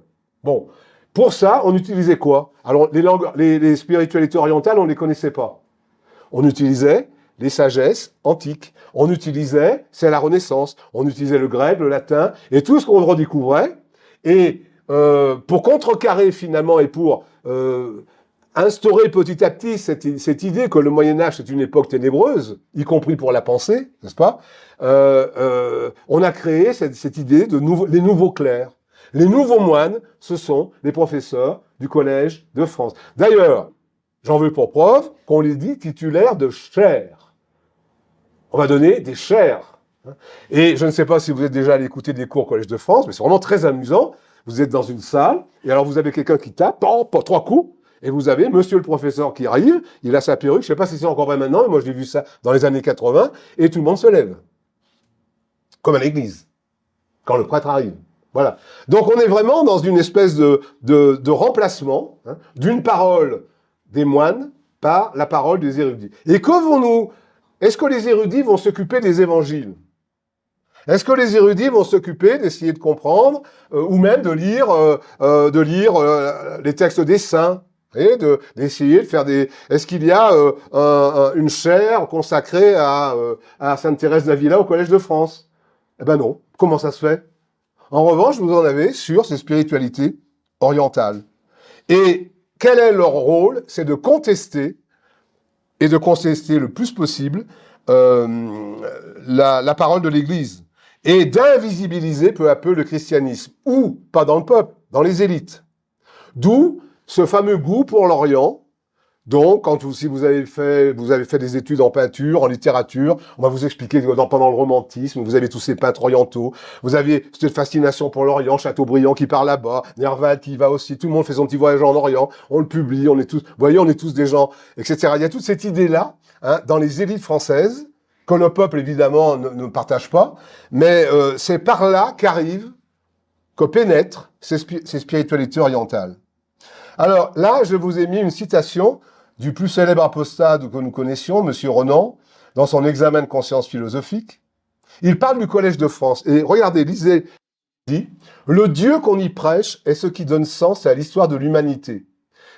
Bon, pour ça, on utilisait quoi? Alors, les spiritualités orientales, on ne les connaissait pas. On utilisait les sagesses antiques. On utilisait, c'est la Renaissance, on utilisait le grec, le latin, et tout ce qu'on redécouvrait. Et pour contrecarrer finalement et pour instaurer petit à petit cette idée que le Moyen-Âge c'est une époque ténébreuse, y compris pour la pensée, n'est-ce pas? On a créé cette idée de les nouveaux clercs. Les nouveaux moines, ce sont les professeurs du Collège de France. D'ailleurs, j'en veux pour preuve qu'on les dit titulaires de chaires. On va donner des chaires. Et je ne sais pas si vous êtes déjà allé écouter des cours au Collège de France, mais c'est vraiment très amusant. Vous êtes dans une salle, et alors vous avez quelqu'un qui tape, 3 coups, et vous avez monsieur le professeur qui arrive, il a sa perruque, je ne sais pas si c'est encore vrai maintenant, mais moi j'ai vu ça dans les années 80, et tout le monde se lève. Comme à l'église, quand le prêtre arrive. Voilà. Donc on est vraiment dans une espèce de remplacement d'une parole des moines par la parole des érudits. Et est-ce que les érudits vont s'occuper des évangiles? Est-ce que les érudits vont s'occuper d'essayer de comprendre ou même de lire les textes des saints et d'essayer de faire des... Est-ce qu'il y a une chaire consacrée à Sainte Thérèse d'Avila au Collège de France? Eh ben non. Comment ça se fait? En revanche, vous en avez sur ces spiritualités orientales. Et quel est leur rôle? C'est de contester, et de contester le plus possible, la parole de l'Église. Et d'invisibiliser peu à peu le christianisme. Ou, pas dans le peuple, dans les élites. D'où ce fameux goût pour l'Orient. Donc, si vous avez fait des études en peinture, en littérature, on va vous expliquer que pendant le romantisme, vous avez tous ces peintres orientaux, vous aviez cette fascination pour l'Orient, Chateaubriand qui part là-bas, Nerval qui va aussi, tout le monde fait son petit voyage en Orient, on le publie, on est tous des gens, etc. Il y a toute cette idée-là, dans les élites françaises, que le peuple, évidemment, ne partage pas, mais c'est par là que pénètrent ces spiritualités orientales. Alors là, je vous ai mis une citation du plus célèbre apostat que nous connaissions, M. Renan, dans son examen de conscience philosophique. Il parle du Collège de France. Et regardez, lisez, il dit « Le Dieu qu'on y prêche est ce qui donne sens à l'histoire de l'humanité.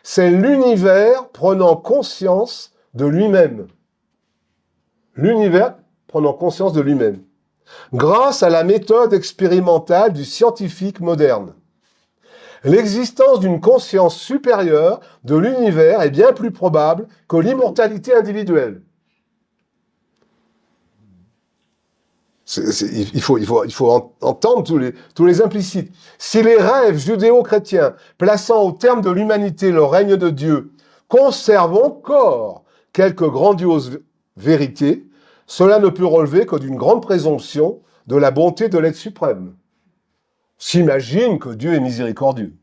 C'est l'univers prenant conscience de lui-même. » L'univers prenant conscience de lui-même. Grâce à la méthode expérimentale du scientifique moderne. L'existence d'une conscience supérieure de l'univers est bien plus probable que l'immortalité individuelle. Il faut entendre tous les implicites. Si les rêves judéo-chrétiens, plaçant au terme de l'humanité le règne de Dieu, conservent encore quelques grandioses vérités, cela ne peut relever que d'une grande présomption de la bonté de l'être suprême. S'imagine que Dieu est miséricordieux.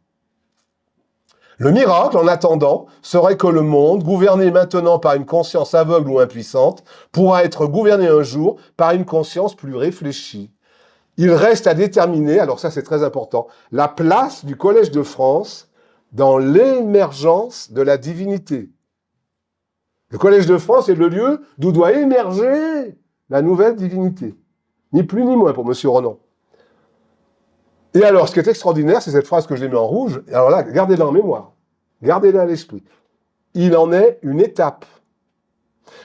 Le miracle, en attendant, serait que le monde, gouverné maintenant par une conscience aveugle ou impuissante, pourra être gouverné un jour par une conscience plus réfléchie. Il reste à déterminer, alors ça c'est très important, la place du Collège de France dans l'émergence de la divinité. Le Collège de France est le lieu d'où doit émerger la nouvelle divinité. Ni plus ni moins pour M. Renan. Et alors, ce qui est extraordinaire, c'est cette phrase que je l'ai mis en rouge. Alors là, gardez-la en mémoire. Gardez-la à l'esprit. Il en est une étape.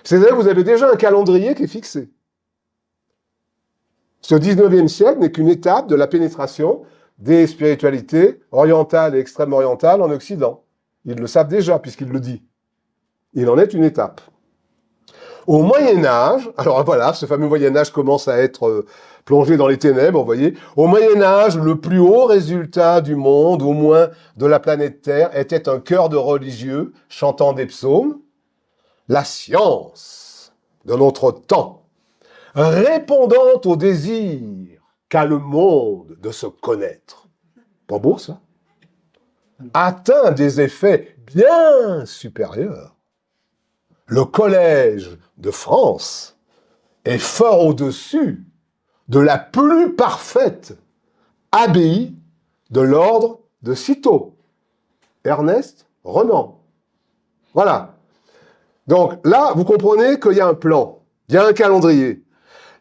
C'est-à-dire que vous avez déjà un calendrier qui est fixé. Ce 19e siècle n'est qu'une étape de la pénétration des spiritualités orientales et extrême orientales en Occident. Ils le savent déjà, puisqu'il le dit. Il en est une étape. Au Moyen-Âge, alors voilà, ce fameux Moyen-Âge commence à être plongé dans les ténèbres, vous voyez. Au Moyen-Âge, le plus haut résultat du monde, au moins de la planète Terre, était un chœur de religieux chantant des psaumes. La science de notre temps, répondant au désir qu'a le monde de se connaître. Pas beau, ça? Atteint des effets bien supérieurs. Le Collège de France est fort au-dessus de la plus parfaite abbaye de l'ordre de Cîteaux. Ernest Renan. Voilà. Donc là, vous comprenez qu'il y a un plan, il y a un calendrier.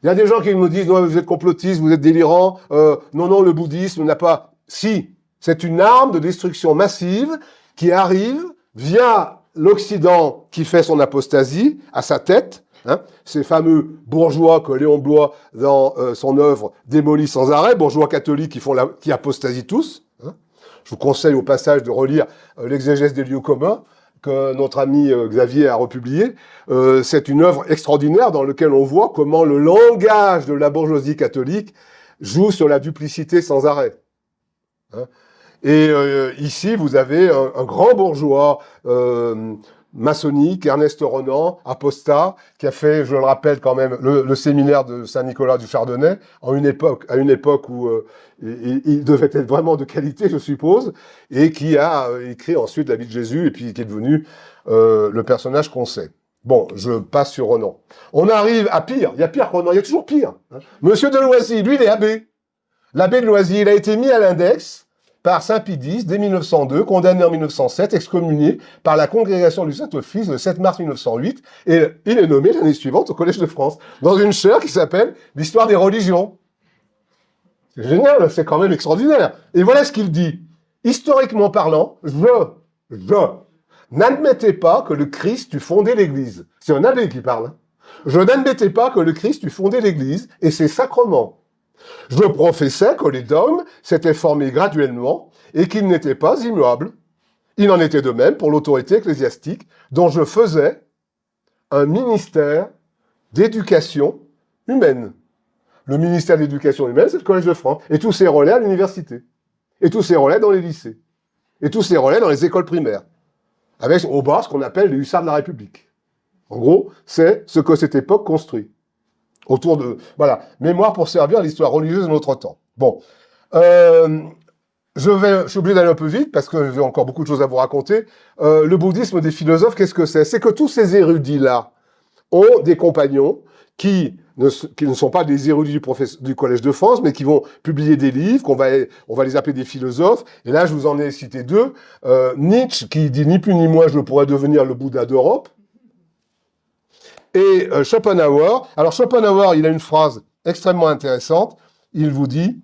Il y a des gens qui me disent « Non, vous êtes complotiste, vous êtes délirant. Non, le bouddhisme n'a pas... » Si, c'est une arme de destruction massive qui arrive via l'Occident qui fait son apostasie à sa tête. Hein, ces fameux bourgeois que Léon Bloy, dans son œuvre, démolit sans arrêt, bourgeois catholiques qui apostasient tous. Hein. Je vous conseille au passage de relire l'exégèse des lieux communs, que notre ami Xavier a republié. C'est une œuvre extraordinaire dans laquelle on voit comment le langage de la bourgeoisie catholique joue sur la duplicité sans arrêt. Hein. Et ici, vous avez un grand bourgeois maçonnique, Ernest Renan, apostat, qui a fait, je le rappelle quand même, le séminaire de Saint-Nicolas du Chardonnay, à une époque où il devait être vraiment de qualité, je suppose, et qui a écrit ensuite la vie de Jésus, et puis qui est devenu le personnage qu'on sait. Bon, je passe sur Renan. On arrive à pire, il y a pire que Renan, il y a toujours pire. Hein. Monsieur de Loisy, lui, il est abbé. L'abbé de Loisy, il a été mis à l'index par Saint Pie X, dès 1902, condamné en 1907, excommunié par la congrégation du Saint-Office le 7 mars 1908, et il est nommé l'année suivante au Collège de France, dans une chaire qui s'appelle « L'histoire des religions ». C'est génial, c'est quand même extraordinaire. Et voilà ce qu'il dit. Historiquement parlant, je n'admettais pas que le Christ eût fondé l'Église. C'est un abbé qui parle. Je n'admettais pas que le Christ eût fondé l'Église et ses sacrements. Je professais que les dogmes s'étaient formés graduellement et qu'ils n'étaient pas immuables. Il en était de même pour l'autorité ecclésiastique, dont je faisais un ministère d'éducation humaine. Le ministère d'éducation humaine, c'est le Collège de France, et tous ses relais à l'université, et tous ses relais dans les lycées, et tous ses relais dans les écoles primaires, avec au bas ce qu'on appelle les hussards de la République. En gros, c'est ce que cette époque construit. Autour de... Voilà. Mémoire pour servir à l'histoire religieuse de notre temps. Bon. Je suis obligé d'aller un peu vite parce que j'ai encore beaucoup de choses à vous raconter. Le bouddhisme des philosophes, qu'est-ce que c'est? C'est que tous ces érudits-là ont des compagnons qui ne sont pas des érudits du Collège de France, mais qui vont publier des livres, on va les appeler des philosophes. Et là, je vous en ai cité deux. Nietzsche, qui dit ni plus ni moins, je pourrais devenir le Bouddha d'Europe. Et Schopenhauer, alors Schopenhauer, il a une phrase extrêmement intéressante. Il vous dit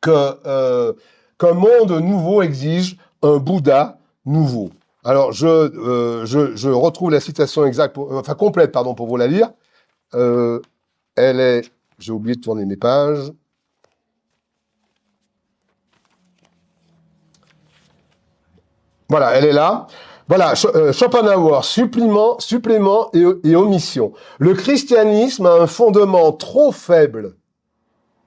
que qu'un monde nouveau exige un Bouddha nouveau. Alors je retrouve la citation exacte, complète, pardon, pour vous la lire. Elle est, j'ai oublié de tourner mes pages. Voilà, elle est là. Voilà, Schopenhauer, supplément et omission. Le christianisme a un fondement trop faible.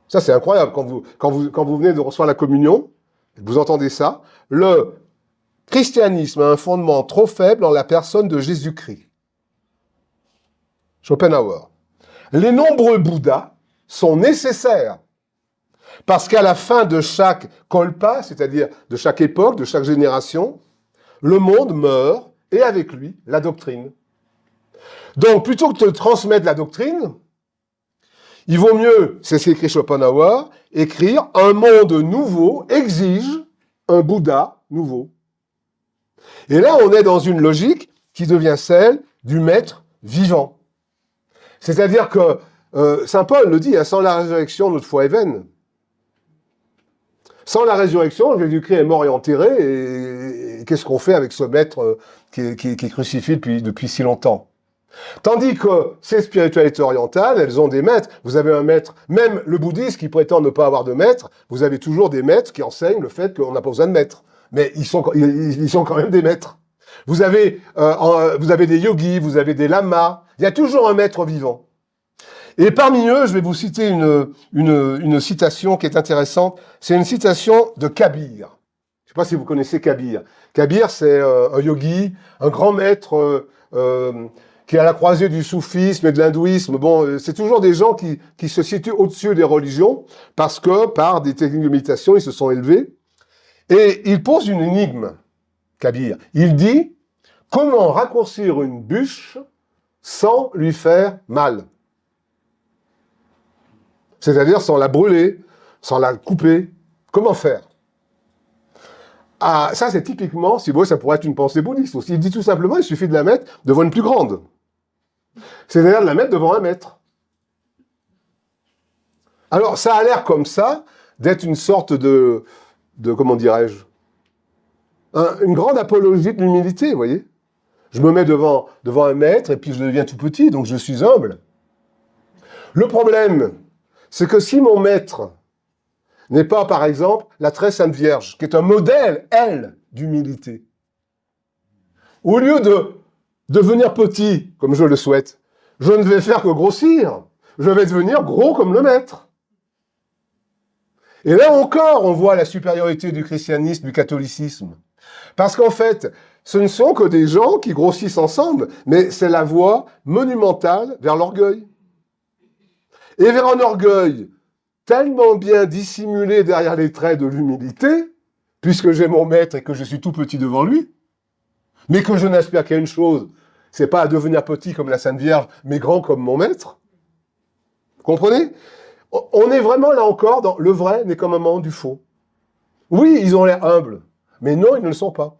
Ça, c'est incroyable. Quand vous venez de recevoir la communion, vous entendez ça. Le christianisme a un fondement trop faible en la personne de Jésus-Christ. Schopenhauer. Les nombreux Bouddhas sont nécessaires. Parce qu'à la fin de chaque kolpa, c'est-à-dire de chaque époque, de chaque génération, le monde meurt, et avec lui, la doctrine. Donc, plutôt que de transmettre la doctrine, il vaut mieux, c'est ce qu'écrit Schopenhauer, écrire « Un monde nouveau exige un Bouddha nouveau ». Et là, on est dans une logique qui devient celle du maître vivant. C'est-à-dire que, Saint Paul le dit, hein, sans la résurrection, notre foi est vaine. Sans la résurrection, Jésus-Christ est mort et enterré, et qu'est-ce qu'on fait avec ce maître qui est crucifié depuis si longtemps? Tandis que ces spiritualités orientales, elles ont des maîtres. Vous avez un maître, même le bouddhisme qui prétend ne pas avoir de maître, vous avez toujours des maîtres qui enseignent le fait qu'on n'a pas besoin de maître. Mais ils sont quand même des maîtres. Vous avez des yogis, vous avez des lamas. Il y a toujours un maître vivant. Et parmi eux, je vais vous citer une citation qui est intéressante. C'est une citation de Kabir. Je ne sais pas si vous connaissez Kabir. Kabir, c'est un yogi, un grand maître qui est à la croisée du soufisme et de l'hindouisme. Bon, c'est toujours des gens qui se situent au-dessus des religions parce que, par des techniques de méditation, ils se sont élevés. Et il pose une énigme, Kabir. Il dit, comment raccourcir une bûche sans lui faire mal? C'est-à-dire sans la brûler, sans la couper. Comment faire? Ah, ça c'est typiquement, si vous voulez, ça pourrait être une pensée bouddhiste aussi. Il dit tout simplement, il suffit de la mettre devant une plus grande. C'est-à-dire de la mettre devant un maître. Alors, ça a l'air comme ça d'être une sorte de comment dirais-je, une grande apologie de l'humilité, vous voyez. Je me mets devant un maître et puis je deviens tout petit, donc je suis humble. Le problème, c'est que si mon maître n'est pas, par exemple, la très sainte Vierge, qui est un modèle, elle, d'humilité, au lieu de devenir petit, comme je le souhaite, je ne vais faire que grossir. Je vais devenir gros comme le maître. Et là encore, on voit la supériorité du christianisme, du catholicisme. Parce qu'en fait, ce ne sont que des gens qui grossissent ensemble, mais c'est la voie monumentale vers l'orgueil. Et vers un orgueil tellement bien dissimulé derrière les traits de l'humilité, puisque j'ai mon maître et que je suis tout petit devant lui, mais que je n'aspire qu'à une chose, c'est pas à devenir petit comme la Sainte Vierge, mais grand comme mon maître. Vous comprenez? On est vraiment là encore dans le vrai n'est qu'un moment du faux. Oui, ils ont l'air humbles, mais non, ils ne le sont pas.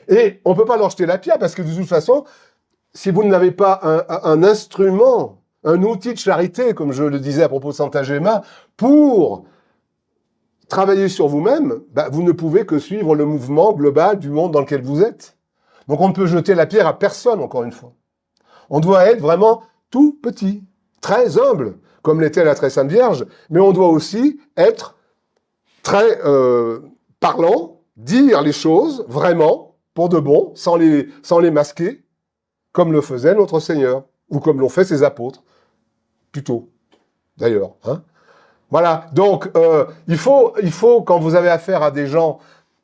Et on ne peut pas leur jeter la pierre parce que de toute façon, si vous n'avez pas un instrument, un outil de charité, comme je le disais à propos de Santa Gemma, pour travailler sur vous-même, vous ne pouvez que suivre le mouvement global du monde dans lequel vous êtes. Donc on ne peut jeter la pierre à personne, encore une fois. On doit être vraiment tout petit, très humble, comme l'était la très sainte Vierge, mais on doit aussi être très parlant, dire les choses vraiment, pour de bon, sans les masquer, comme le faisait notre Seigneur, ou comme l'ont fait ses apôtres, plutôt, d'ailleurs. Hein. Voilà, donc il faut, quand vous avez affaire à des gens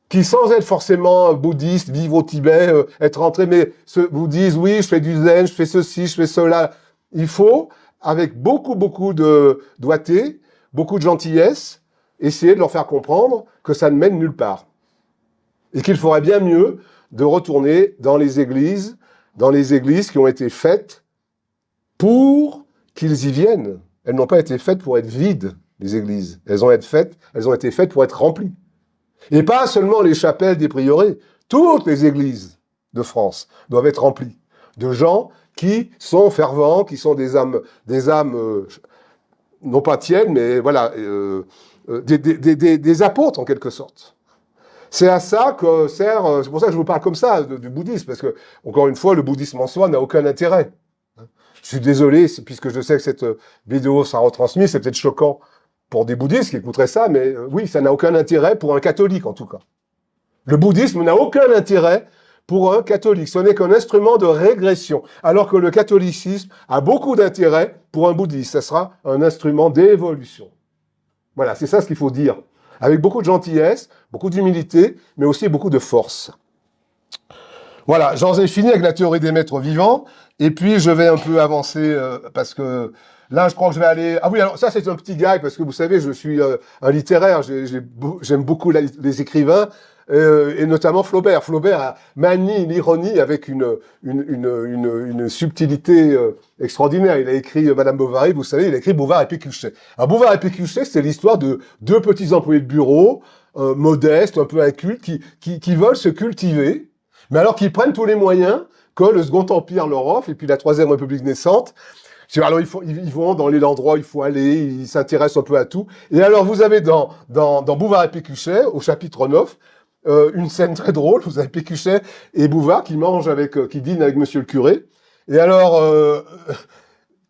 qui, sans être forcément bouddhistes, vivent au Tibet, être rentrés, mais vous disent, oui, je fais du zen, je fais ceci, je fais cela, il faut, avec beaucoup de doigté, beaucoup de gentillesse, essayer de leur faire comprendre que ça ne mène nulle part. Et qu'il ferait bien mieux de retourner dans les églises qui ont été faites pour qu'ils y viennent. Elles n'ont pas été faites pour être vides, les églises. Elles ont été faites pour être remplies. Et pas seulement les chapelles des prieurés. Toutes les églises de France doivent être remplies de gens qui sont fervents, qui sont des âmes non pas tiennes, mais voilà, des apôtres en quelque sorte. C'est à ça que sert, c'est pour ça que je vous parle comme ça du bouddhisme, parce que, encore une fois, le bouddhisme en soi n'a aucun intérêt. Je suis désolé, puisque je sais que cette vidéo sera retransmise, c'est peut-être choquant pour des bouddhistes qui écouteraient ça, mais oui, ça n'a aucun intérêt pour un catholique en tout cas. Le bouddhisme n'a aucun intérêt pour un catholique. Ce n'est qu'un instrument de régression, alors que le catholicisme a beaucoup d'intérêt pour un bouddhiste. Ça sera un instrument d'évolution. Voilà, c'est ça ce qu'il faut dire. Avec beaucoup de gentillesse, beaucoup d'humilité, mais aussi beaucoup de force. Voilà, j'en ai fini avec la théorie des maîtres vivants, et puis je vais un peu avancer, parce que là, je crois que je vais aller... Ah oui, alors ça, c'est un petit gag, parce que vous savez, je suis un littéraire, j'aime beaucoup les écrivains, et notamment Flaubert. Flaubert manie l'ironie avec une subtilité extraordinaire. Il a écrit Madame Bovary, vous savez, il a écrit Bouvard et Pécuchet. Alors Bouvard et Pécuchet, c'est l'histoire de deux petits employés de bureau, modestes, un peu incultes, qui veulent se cultiver, mais alors qu'ils prennent tous les moyens que le Second Empire leur offre, et puis la Troisième République naissante. Alors ils vont dans les endroits où il faut aller, ils s'intéressent un peu à tout. Et alors vous avez dans Bouvard et Pécuchet, au chapitre 9, une scène très drôle. Vous avez Pécuchet et Bouvard qui dînent avec Monsieur le curé. Et alors,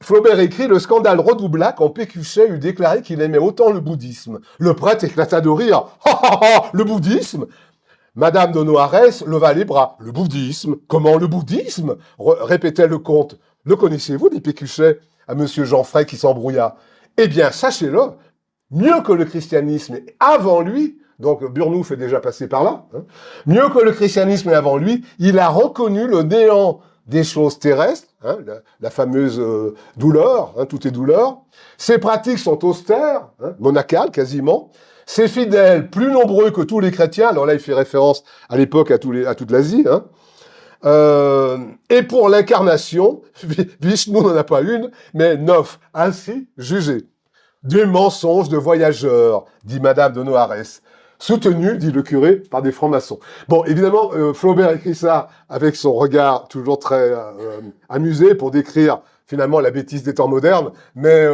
Flaubert écrit « Le scandale redoubla quand Pécuchet eut déclaré qu'il aimait autant le bouddhisme. Le prêtre éclata de rire. « Ha ha ha, le bouddhisme !» Madame de Noares leva les bras. « Le bouddhisme? Comment le bouddhisme ?» répétait le comte. « Le connaissez-vous, dit Pécuchet à monsieur Jeanfray qui s'embrouilla. Eh bien, sachez-le, mieux que le christianisme et avant lui, donc Burnouf est déjà passé par là, hein, mieux que le christianisme et avant lui, il a reconnu le néant des choses terrestres, hein, la fameuse douleur, hein, tout est douleur. Ses pratiques sont austères, hein, monacales quasiment. Ses fidèles, plus nombreux que tous les chrétiens, alors là il fait référence à l'époque à toute l'Asie, hein. Et pour l'incarnation, Vishnu n'en a pas une, mais 9, ainsi jugé. Des mensonges de voyageurs, dit Madame de Noares. Soutenu, dit le curé, par des francs-maçons. Bon, évidemment, Flaubert écrit ça avec son regard toujours très amusé pour décrire finalement la bêtise des temps modernes, mais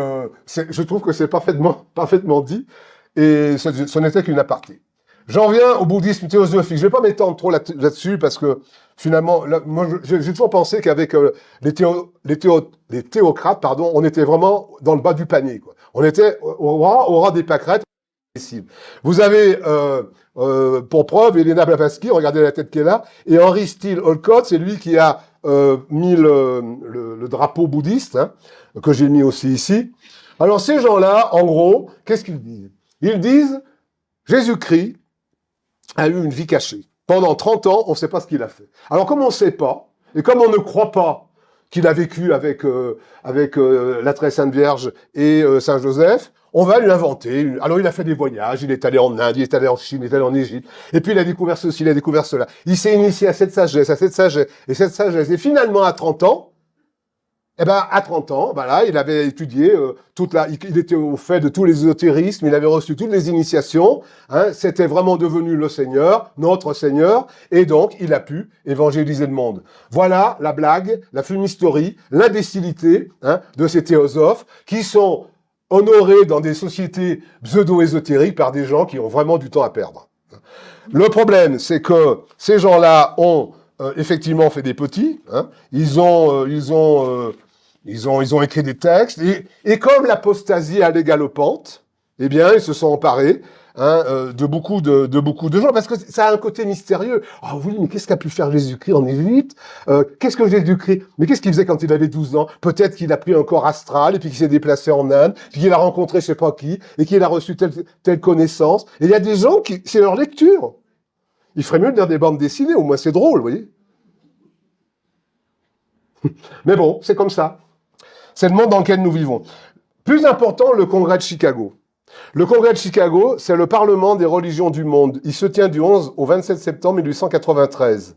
je trouve que c'est parfaitement dit, et ce n'était qu'une aparté. J'en viens au bouddhisme théosophique. Je vais pas m'étendre trop là-dessus parce que finalement, moi, j'ai toujours pensé qu'avec les théocrates, pardon, on était vraiment dans le bas du panier, quoi. On était au ras des pâquerettes. Vous avez pour preuve Elena Blavatsky, regardez la tête qu'elle a, et Henry Steele Olcott, c'est lui qui a mis le drapeau bouddhiste, hein, que j'ai mis aussi ici. Alors ces gens-là, en gros, qu'est-ce qu'ils disent? Ils disent Jésus-Christ a eu une vie cachée. Pendant 30 ans, on ne sait pas ce qu'il a fait. Alors comme on ne sait pas, et comme on ne croit pas qu'il a vécu avec la très Sainte Vierge et Saint Joseph, on va lui inventer. Alors il a fait des voyages, il est allé en Inde, il est allé en Chine, il est allé en Égypte, et puis il a découvert ceci, il a découvert cela. Il s'est initié à cette sagesse, et cette sagesse. Et finalement, à 30 ans, à 30 ans, là, il avait étudié il était au fait de tous les ésotérismes, il avait reçu toutes les initiations, hein, c'était vraiment devenu le Seigneur, notre Seigneur, et donc il a pu évangéliser le monde. Voilà la blague, la fumisterie, l'imbécilité, hein, de ces théosophes qui sont honorés dans des sociétés pseudo-ésotériques par des gens qui ont vraiment du temps à perdre. Le problème, c'est que ces gens-là ont effectivement fait des petits, hein, ils ont écrit des textes, et comme l'apostasie allait galopante, eh bien, ils se sont emparés, hein, de beaucoup de gens, parce que ça a un côté mystérieux. Ah oui, mais qu'est-ce qu'a pu faire Jésus-Christ en Égypte? Qu'est-ce que Jésus-Christ? Mais qu'est-ce qu'il faisait quand il avait 12 ans? Peut-être qu'il a pris un corps astral, et puis qu'il s'est déplacé en Inde, puis qu'il a rencontré je sais pas qui, et qu'il a reçu telle connaissance. Et il y a des gens qui, c'est leur lecture. Il ferait mieux de lire des bandes dessinées, au moins c'est drôle, vous voyez. Mais bon, c'est comme ça. C'est le monde dans lequel nous vivons. Plus important, le Congrès de Chicago. Le Congrès de Chicago, c'est le Parlement des religions du monde. Il se tient du 11 au 27 septembre 1893.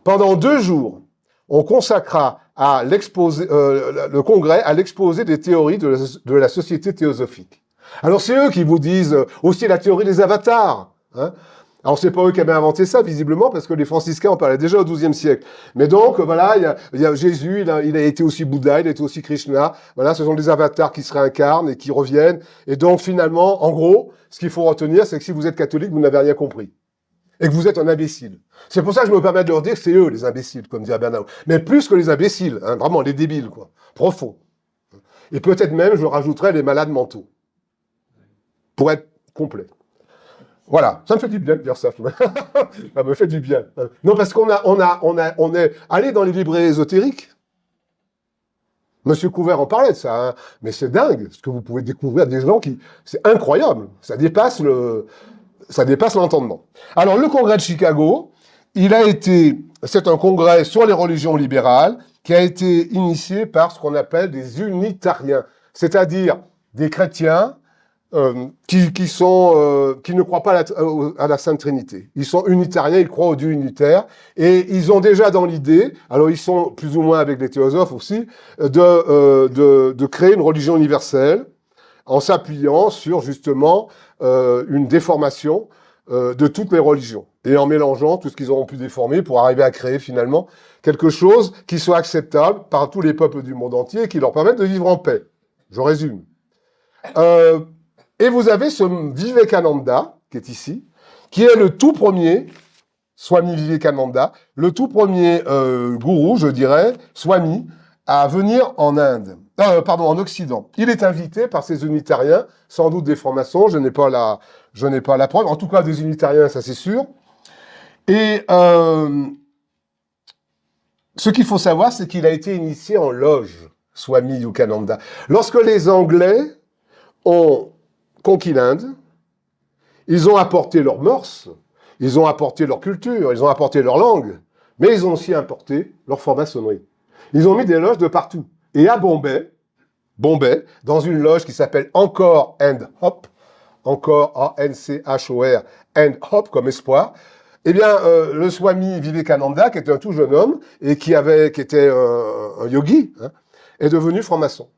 Pendant 2 jours, on consacra à le Congrès à l'exposé des théories de la société théosophique. Alors c'est eux qui vous disent aussi la théorie des avatars, hein. Alors, c'est pas eux qui avaient inventé ça, visiblement, parce que les franciscains en parlaient déjà au XIIe siècle. Mais donc, voilà, il y a Jésus, il a été aussi Bouddha, il a été aussi Krishna. Voilà, ce sont des avatars qui se réincarnent et qui reviennent. Et donc, finalement, en gros, ce qu'il faut retenir, c'est que si vous êtes catholique, vous n'avez rien compris. Et que vous êtes un imbécile. C'est pour ça que je me permets de leur dire que c'est eux, les imbéciles, comme dit Bernard. Mais plus que les imbéciles, hein, vraiment, les débiles, quoi. Profonds. Et peut-être même, je rajouterais les malades mentaux. Pour être complet. Voilà, ça me fait du bien de dire ça. Ça me fait du bien. Non, parce qu'on est allé dans les librairies ésotériques. Monsieur Couvert en parlait de ça, hein. Mais c'est dingue, ce que vous pouvez découvrir des gens c'est incroyable. Ça dépasse l'entendement. Alors, le congrès de Chicago, c'est un congrès sur les religions libérales qui a été initié par ce qu'on appelle des unitariens, c'est-à-dire des chrétiens qui ne croient pas à la Sainte Trinité. Ils sont unitariens, ils croient au Dieu unitaire, et ils ont déjà dans l'idée, alors ils sont plus ou moins avec les théosophes aussi, de créer une religion universelle en s'appuyant sur justement une déformation de toutes les religions, et en mélangeant tout ce qu'ils auront pu déformer pour arriver à créer finalement quelque chose qui soit acceptable par tous les peuples du monde entier et qui leur permette de vivre en paix. Je résume. Et vous avez ce Vivekananda, qui est ici, qui est le tout premier, Swami Vivekananda, le tout premier gourou, je dirais, Swami, à venir en Inde, en Occident. Il est invité par ces unitariens, sans doute des francs-maçons, je n'ai pas la preuve, en tout cas des unitariens, ça c'est sûr. Et ce qu'il faut savoir, c'est qu'il a été initié en loge, Swami Yogananda. Lorsque les Anglais ont conquis l'Inde, ils ont apporté leurs mœurs, ils ont apporté leur culture, ils ont apporté leur langue, mais ils ont aussi apporté leur franc-maçonnerie. Ils ont mis des loges de partout. Et à Bombay, dans une loge qui s'appelle Encore and Hope, Encore A-N-C-H-O-R, and Hope comme espoir, eh bien, le Swami Vivekananda, qui était un tout jeune homme et qui était un yogi, hein, est devenu franc-maçon.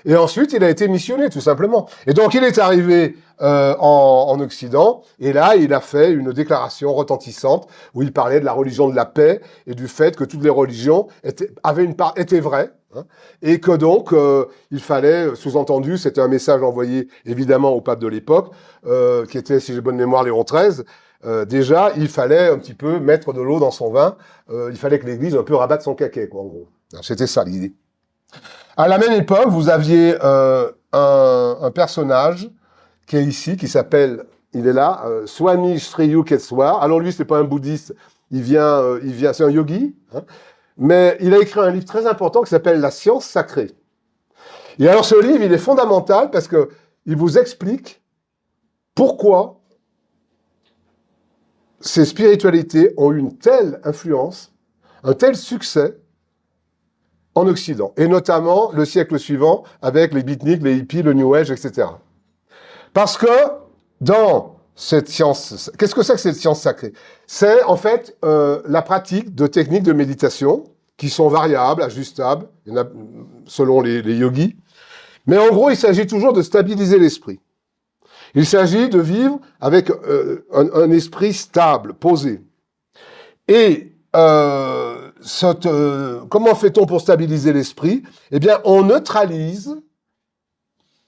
Et ensuite, il a été missionné, tout simplement. Et donc, il est arrivé en Occident, et là, il a fait une déclaration retentissante où il parlait de la religion de la paix et du fait que toutes les religions étaient vraies, hein, et que donc, il fallait, sous-entendu, c'était un message envoyé évidemment au pape de l'époque, qui était, si j'ai bonne mémoire, Léon XIII. Déjà, il fallait un petit peu mettre de l'eau dans son vin, il fallait que l'Église un peu rabatte son caquet, quoi, en gros. C'était ça l'idée. À la même époque, vous aviez un personnage qui est ici, qui s'appelle, il est là, Swami Sri Yukteswar. Alors lui, c'est pas un bouddhiste, il vient, c'est un yogi, hein, mais il a écrit un livre très important qui s'appelle La science sacrée. Et alors ce livre, il est fondamental parce que il vous explique pourquoi ces spiritualités ont eu une telle influence, un tel succès en Occident, et notamment le siècle suivant avec les beatniks, les hippies, le New Age, etc. Parce que dans cette science, qu'est-ce que c'est que cette science sacrée? C'est en fait la pratique de techniques de méditation qui sont variables, ajustables, il y en a selon les yogis, mais en gros, il s'agit toujours de stabiliser l'esprit. Il s'agit de vivre avec un esprit stable, posé. Et comment fait-on pour stabiliser l'esprit? Eh bien, on neutralise,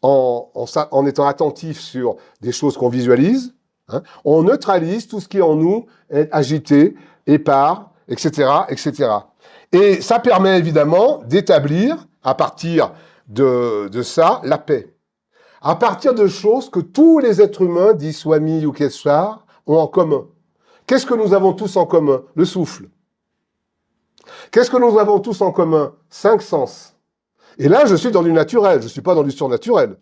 en étant attentif sur des choses qu'on visualise, hein, on neutralise tout ce qui en nous est agité, épars, etc., etc. Et ça permet évidemment d'établir, à partir de ça, la paix. À partir de choses que tous les êtres humains, dit Swami Yukteswar, ont en commun. Qu'est-ce que nous avons tous en commun? Le souffle. Qu'est-ce que nous avons tous en commun? 5 sens. Et là, je suis dans du naturel, je ne suis pas dans du surnaturel.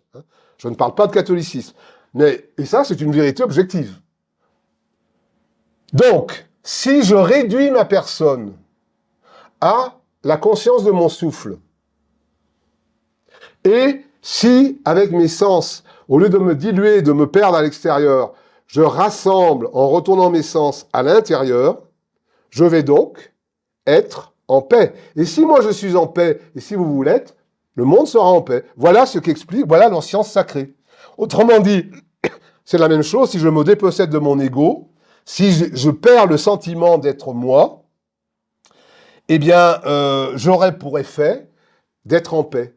Je ne parle pas de catholicisme. Et ça, c'est une vérité objective. Donc, si je réduis ma personne à la conscience de mon souffle, et si, avec mes sens, au lieu de me diluer, de me perdre à l'extérieur, je rassemble en retournant mes sens à l'intérieur, je vais donc être en paix. Et si moi je suis en paix, et si vous l'êtes, le monde sera en paix. Voilà ce qu'explique, voilà la science sacrée. Autrement dit, c'est la même chose si je me dépossède de mon ego, si je perds le sentiment d'être moi, eh bien, j'aurai pour effet d'être en paix.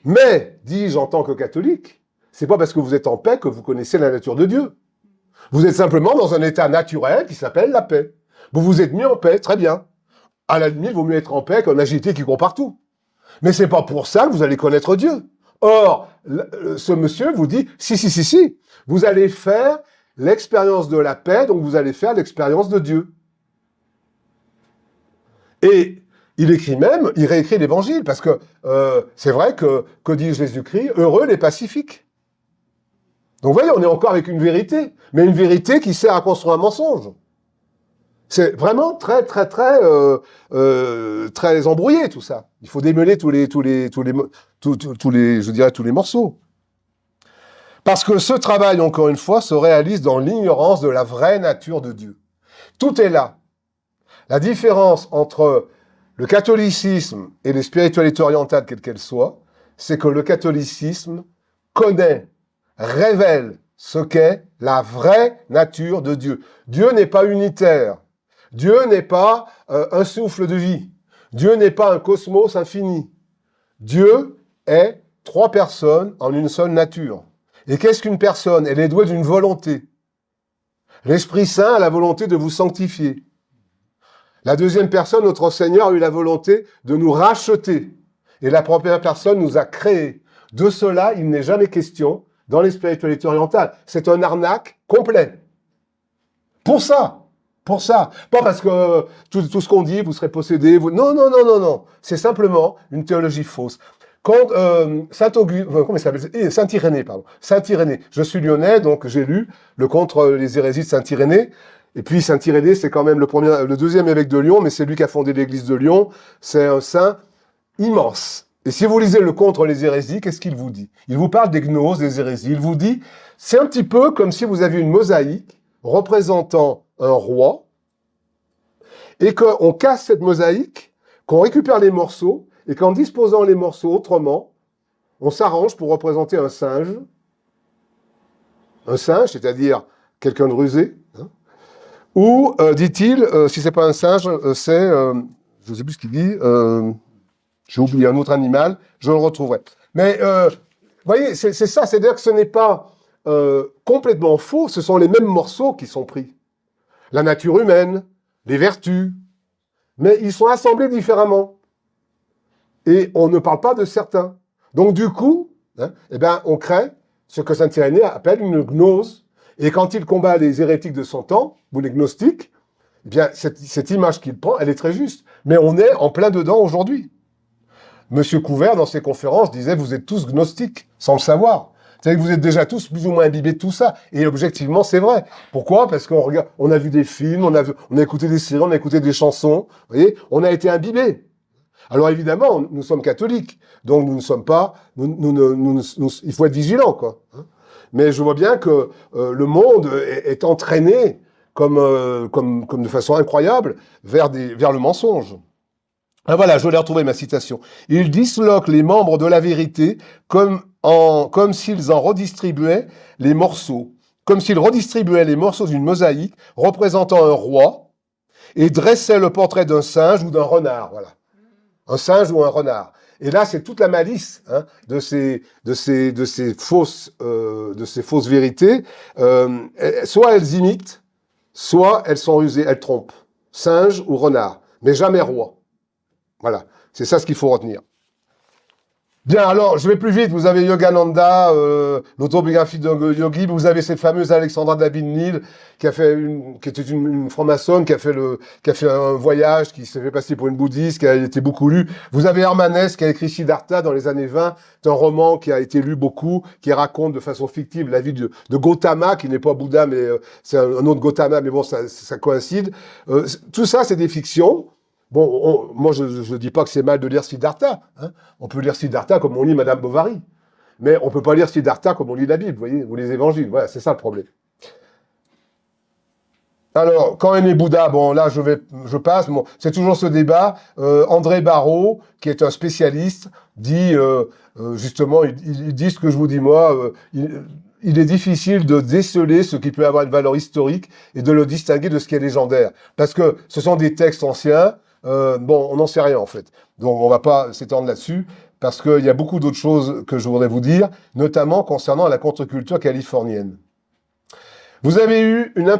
Mais, dis-je en tant que catholique, c'est pas parce que vous êtes en paix que vous connaissez la nature de Dieu. Vous êtes simplement dans un état naturel qui s'appelle la paix. Vous vous êtes mis en paix, très bien. À la limite, il vaut mieux être en paix qu'un agité qui court partout. Mais c'est pas pour ça que vous allez connaître Dieu. Or, ce monsieur vous dit, si, vous allez faire l'expérience de la paix, donc vous allez faire l'expérience de Dieu. Et il écrit même, il réécrit l'évangile, parce que c'est vrai que dit Jésus-Christ, heureux les pacifiques. Donc vous voyez, on est encore avec une vérité, mais une vérité qui sert à construire un mensonge. C'est vraiment très embrouillé tout ça. Il faut démêler tous les morceaux. Parce que ce travail, encore une fois, se réalise dans l'ignorance de la vraie nature de Dieu. Tout est là. La différence entre le catholicisme et les spiritualités orientales, quelles qu'elles soient, c'est que le catholicisme connaît, révèle ce qu'est la vraie nature de Dieu. Dieu n'est pas unitaire. Dieu n'est pas un souffle de vie. Dieu n'est pas un cosmos infini. Dieu est 3 personnes en une seule nature. Et qu'est-ce qu'une personne? Elle est douée d'une volonté. L'Esprit Saint a la volonté de vous sanctifier. La deuxième personne, notre Seigneur, a eu la volonté de nous racheter. et la première personne nous a créés. De cela, il n'est jamais question dans les spiritualités orientales. C'est un arnaque complet. Pour ça. Pas parce que tout ce qu'on dit, vous serez possédé. Non. C'est simplement une théologie fausse. Quand comment il s'appelle ? Saint-Irénée, pardon. Saint-Irénée. Je suis lyonnais, donc j'ai lu le Contre les hérésies de Saint-Irénée. Et puis Saint-Irénée, c'est quand même le deuxième évêque de Lyon, mais c'est lui qui a fondé l'église de Lyon. C'est un saint immense. Et si vous lisez le Contre les hérésies, qu'est-ce qu'il vous dit? Il vous parle des gnoses, des hérésies. Il vous dit, c'est un petit peu comme si vous aviez une mosaïque représentant un roi, et qu'on casse cette mosaïque, qu'on récupère les morceaux, et qu'en disposant les morceaux autrement, on s'arrange pour représenter un singe, c'est-à-dire quelqu'un de rusé, hein, ou, dit-il, si c'est pas un singe, c'est, je sais plus ce qu'il dit, j'ai oublié un autre animal, je le retrouverai. Mais, vous voyez, c'est ça, c'est-à-dire que ce n'est pas complètement faux, ce sont les mêmes morceaux qui sont pris. La nature humaine, les vertus, mais ils sont assemblés différemment. Et on ne parle pas de certains. Donc du coup, hein, eh ben, on crée ce que Saint-Irénée appelle une gnose. Et quand il combat les hérétiques de son temps, ou les gnostiques, eh bien, cette image qu'il prend, elle est très juste. Mais on est en plein dedans aujourd'hui. Monsieur Couvert, dans ses conférences, disait « Vous êtes tous gnostiques, sans le savoir ». C'est-à-dire que vous êtes déjà tous plus ou moins imbibés de tout ça. Et objectivement, c'est vrai. Pourquoi? Parce on a vu des films, on a écouté des séries, on a écouté des chansons. Vous voyez, on a été imbibés. Alors évidemment, nous sommes catholiques, donc nous ne sommes pas. Il faut être vigilant, quoi. Mais je vois bien que le monde est entraîné comme de façon incroyable vers le mensonge. Ah voilà, je l'ai retrouvé ma citation. Il disloque les membres de la vérité comme s'ils en redistribuaient les morceaux, comme s'ils redistribuaient les morceaux d'une mosaïque représentant un roi et dressaient le portrait d'un singe ou d'un renard, voilà. Un singe ou un renard. Et là, c'est toute la malice hein, de ces fausses vérités. Soit elles imitent, soit elles sont rusées, elles trompent. Singe ou renard, mais jamais roi. Voilà, c'est ça ce qu'il faut retenir. Bien, alors, je vais plus vite. Vous avez Yogananda, l'autobiographie d'un yogi. Vous avez cette fameuse Alexandra David-Nil, qui était une franc-maçonne, qui a fait un voyage, qui s'est fait passer pour une bouddhiste, qui a été beaucoup lu. Vous avez Hermanès, qui a écrit Siddhartha dans les années 20. C'est un roman qui a été lu beaucoup, qui raconte de façon fictive la vie de Gautama, qui n'est pas Bouddha, mais c'est un autre Gautama, mais bon, ça coïncide. Tout ça, c'est des fictions. Bon, moi, je ne dis pas que c'est mal de lire Siddhartha. Hein. On peut lire Siddhartha comme on lit Madame Bovary. Mais on ne peut pas lire Siddhartha comme on lit la Bible, vous voyez, ou les évangiles. Voilà, c'est ça le problème. Alors, quand est né Bouddha? Bon, là, je passe. Bon, c'est toujours ce débat. André Barrault, qui est un spécialiste, dit, justement, il dit ce que je vous dis moi, il est difficile de déceler ce qui peut avoir une valeur historique et de le distinguer de ce qui est légendaire. Parce que ce sont des textes anciens. Bon, on n'en sait rien en fait. Donc on va pas s'étendre là-dessus parce qu'il y a beaucoup d'autres choses que je voudrais vous dire, notamment concernant la contre-culture californienne. Vous avez eu une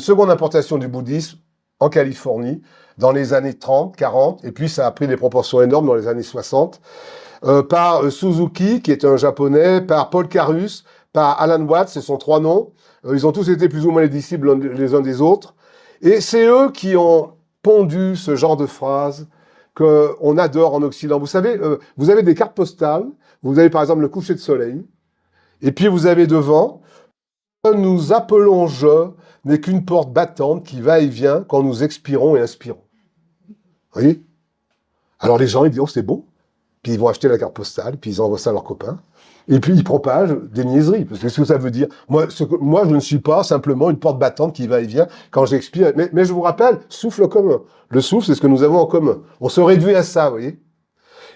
seconde importation du bouddhisme en Californie dans les années 30, 40, et puis ça a pris des proportions énormes dans les années 60, par Suzuki, qui est un japonais, par Paul Carus, par Alan Watts, ce sont trois noms. Ils ont tous été plus ou moins les disciples les uns des autres. Et c'est eux qui ont pondu ce genre de phrases qu'on adore en Occident. Vous savez, vous avez des cartes postales, vous avez par exemple le coucher de soleil, et puis vous avez devant « Nous appelons je n'est qu'une porte battante qui va et vient quand nous expirons et inspirons. » Vous voyez? Alors les gens, ils disent « Oh, c'est beau !» Puis ils vont acheter la carte postale, puis ils envoient ça à leurs copains. Et puis ils propagent des niaiseries. Parce que ce que ça veut dire, moi, je ne suis pas simplement une porte battante qui va et vient quand j'expire. Mais je vous rappelle, souffle commun. Le souffle, c'est ce que nous avons en commun. On se réduit à ça, vous voyez.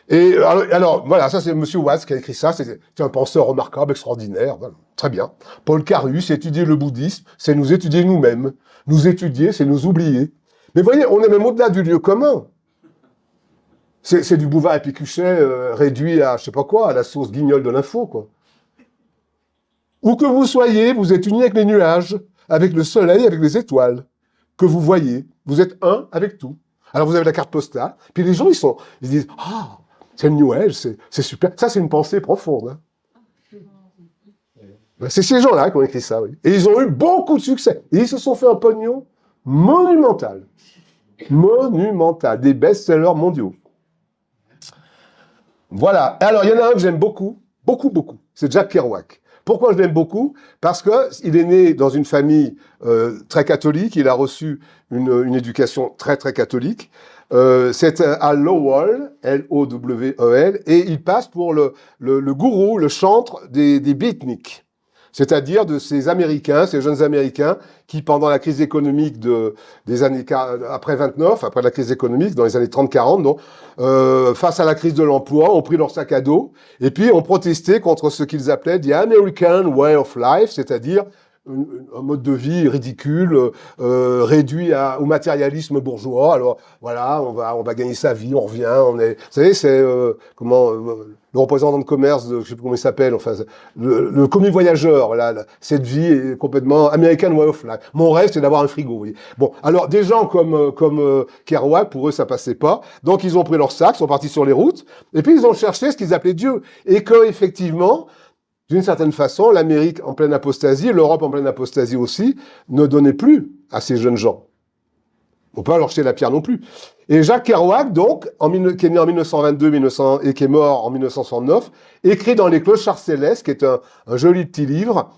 Et alors voilà, ça c'est Monsieur Watts qui a écrit ça. C'est un penseur remarquable, extraordinaire. Voilà. Très bien. Paul Carus, étudier le bouddhisme, c'est nous étudier nous-mêmes. Nous étudier, c'est nous oublier. Mais vous voyez, on est même au-delà du lieu commun. C'est du Bouvard et Pécuchet réduit à, je sais pas quoi, à la sauce guignol de l'info, quoi. Où que vous soyez, vous êtes unis avec les nuages, avec le soleil, avec les étoiles que vous voyez. Vous êtes un avec tout. Alors vous avez la carte postale, puis les gens, ils disent « Ah, C'est le New Age, c'est super. Ça, c'est une pensée profonde. Hein. Ben, c'est ces gens-là qui ont écrit ça, oui. Et ils ont eu beaucoup de succès. Et ils se sont fait un pognon monumental. Monumental. Des best-sellers mondiaux. Voilà. Alors, il y en a un que j'aime beaucoup. Beaucoup, beaucoup. C'est Jack Kerouac. Pourquoi je l'aime beaucoup? Parce qu'il est né dans une famille très catholique. Il a reçu une éducation très, très catholique. C'est à Lowell, L-O-W-E-L, et il passe pour le gourou, le chantre des beatniks. C'est-à-dire de ces Américains, ces jeunes Américains, qui pendant la crise économique des années après 29, après la crise économique, dans les années 30-40, donc, face à la crise de l'emploi, ont pris leur sac à dos et puis ont protesté contre ce qu'ils appelaient the American way of life, c'est-à-dire un mode de vie ridicule, réduit au matérialisme bourgeois. Alors voilà, on va gagner sa vie, on revient, on est. Vous savez, c'est le représentant de commerce, je sais plus comment il s'appelle, enfin le commis voyageur. Là, cette vie est complètement American way of life. Mon rêve, c'est d'avoir un frigo. Vous voyez. Bon, alors des gens comme Kerouac, pour eux, ça passait pas. Donc ils ont pris leur sac, sont partis sur les routes, et puis ils ont cherché ce qu'ils appelaient Dieu, et que effectivement. D'une certaine façon, l'Amérique en pleine apostasie, l'Europe en pleine apostasie aussi, ne donnait plus à ces jeunes gens. On peut pas leur jeter la pierre non plus. Et Jacques Kerouac, donc, qui est né en 1922 et qui est mort en 1969, écrit dans Les Clochards Célestes, qui est un joli petit livre,